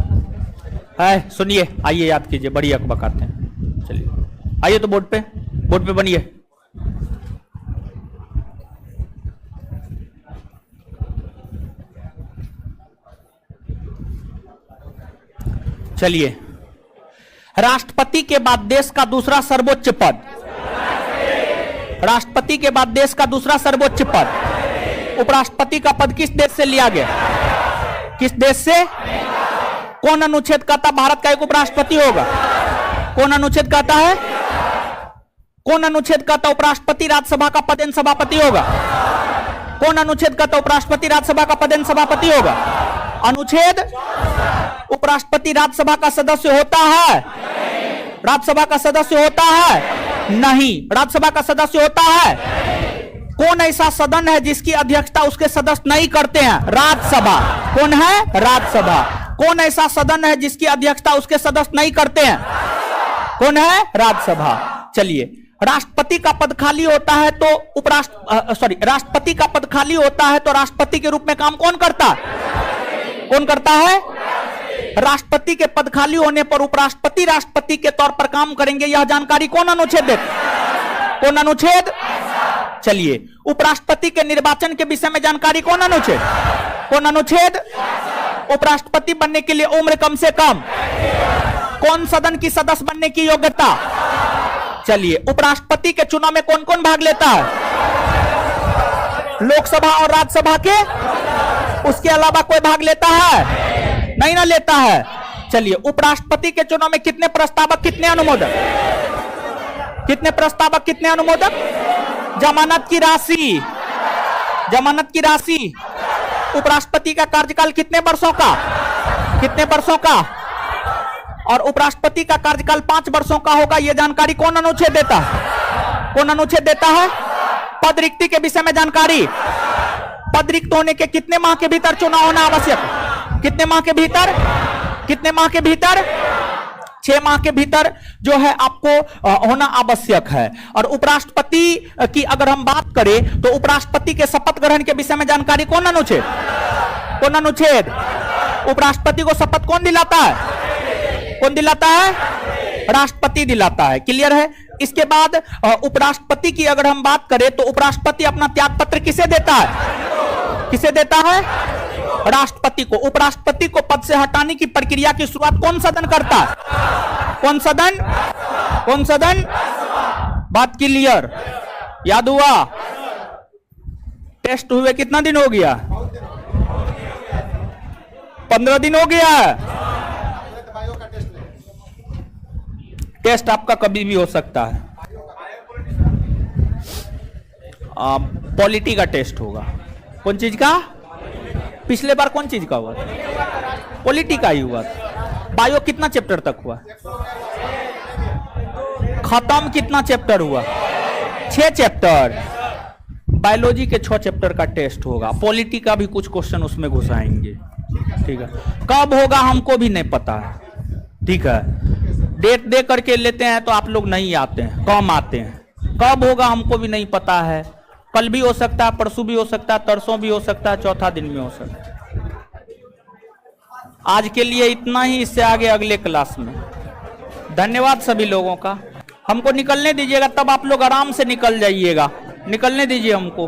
है सुनिए, आइए याद कीजिए, बड़ी अकबकाते हैं। चलिए आइए तो बोर्ड पे बनिए। चलिए, राष्ट्रपति के बाद देश का दूसरा सर्वोच्च पद, राष्ट्रपति के बाद देश का दूसरा सर्वोच्च पद, उपराष्ट्रपति का पद किस देश से लिया गया? किस देश से? कौन अनुच्छेद कहता भारत का एक उपराष्ट्रपति होगा? कौन अनुच्छेद कहता है? कौन अनुच्छेद कहता उपराष्ट्रपति राज्यसभा का पदेन सभापति होगा? कौन अनुच्छेद कहता उपराष्ट्रपति राज्यसभा का पदेन सभापति होगा? अनुच्छेद। उपराष्ट्रपति राज्यसभा का सदस्य होता है? राज्यसभा का सदस्य होता है? नहीं। राज्यसभा का सदस्य होता है? कौन ऐसा सदन है जिसकी अध्यक्षता उसके सदस्य नहीं करते हैं? राज्यसभा। कौन है? राज्यसभा। कौन ऐसा सदन है जिसकी अध्यक्षता उसके सदस्य नहीं करते हैं? कौन है? राज्यसभा। चलिए, राष्ट्रपति का पद खाली होता है तो राष्ट्रपति का पद खाली होता है तो राष्ट्रपति के रूप में काम कौन करता है? कौन करता है? राष्ट्रपति के पद खाली होने पर उपराष्ट्रपति राष्ट्रपति के तौर पर काम करेंगे, यह जानकारी कौन अनुच्छेद देता? कौन अनुच्छेद? चलिए, उपराष्ट्रपति के निर्वाचन के विषय में जानकारी कौन अनुच्छेद? कौन अनुच्छेद? उपराष्ट्रपति बनने के लिए उम्र कम से कम। कौन सदन की सदस्य बनने की योग्यता? चलिए, उपराष्ट्रपति के चुनाव में कौन कौन भाग लेता है? लोकसभा और राज्यसभा के, उसके अलावा कोई भाग लेता है? नहीं ना लेता है। चलिए, उपराष्ट्रपति के चुनाव में कितने प्रस्तावक, कितने अनुमोदक? कितने प्रस्तावक, कितने अनुमोदक? जमानत की राशि, जमानत की राशि। उपराष्ट्रपति का कार्यकाल कितने वर्षों का? कितने वर्षों का? और उपराष्ट्रपति का कार्यकाल 5 वर्षों का होगा, यह जानकारी कौन अनुच्छेद देता है? कौन अनुच्छेद देता है? पद रिक्ति के विषय में जानकारी। पद रिक्त होने के कितने माह के भीतर चुनाव होना आवश्यक? कितने माह के भीतर? कितने माह के भीतर? 6 माह के भीतर जो है आपको होना आवश्यक है। और उपराष्ट्रपति की अगर हम बात करें तो उपराष्ट्रपति के शपथ ग्रहण के विषय में जानकारी कौन अनुच्छेद? कौन अनुच्छेद? उपराष्ट्रपति को शपथ कौन दिलाता है? कौन दिलाता है? राष्ट्रपति दिलाता है। क्लियर है? इसके बाद उपराष्ट्रपति की अगर हम बात करें तो उपराष्ट्रपति अपना त्यागपत्र किसे देता है? किसे देता है? राष्ट्रपति को। उपराष्ट्रपति को पद से हटाने की प्रक्रिया की शुरुआत कौन सदन करता है? कौन सदन? कौन सदन? बात क्लियर? याद हुआ? टेस्ट हुए कितना दिन हो गया? 15 दिन हो गया। टेस्ट आपका कभी भी हो सकता है। पॉलिटी का टेस्ट होगा। कौन चीज का? पिछले बार कौन चीज का हुआ? पॉलिटी का ही हुआ। बायो कितना चैप्टर तक हुआ? खत्म कितना चैप्टर हुआ? 6 चैप्टर। बायोलॉजी के 6 चैप्टर का टेस्ट होगा। पॉलिटी का भी कुछ क्वेश्चन उसमें घुसाएंगे। ठीक है, कब होगा हमको भी नहीं पता है। ठीक है, डेट दे करके लेते हैं तो आप लोग नहीं आते हैं, कम आते हैं। कब होगा हमको भी नहीं पता है। कल भी हो सकता है, परसों भी हो सकता है, तरसों भी हो सकता है, चौथा दिन में हो सकता है। आज के लिए इतना ही, इससे आगे अगले क्लास में। धन्यवाद सभी लोगों का। हमको निकलने दीजिएगा, तब आप लोग आराम से निकल जाइएगा। निकलने दीजिए हमको।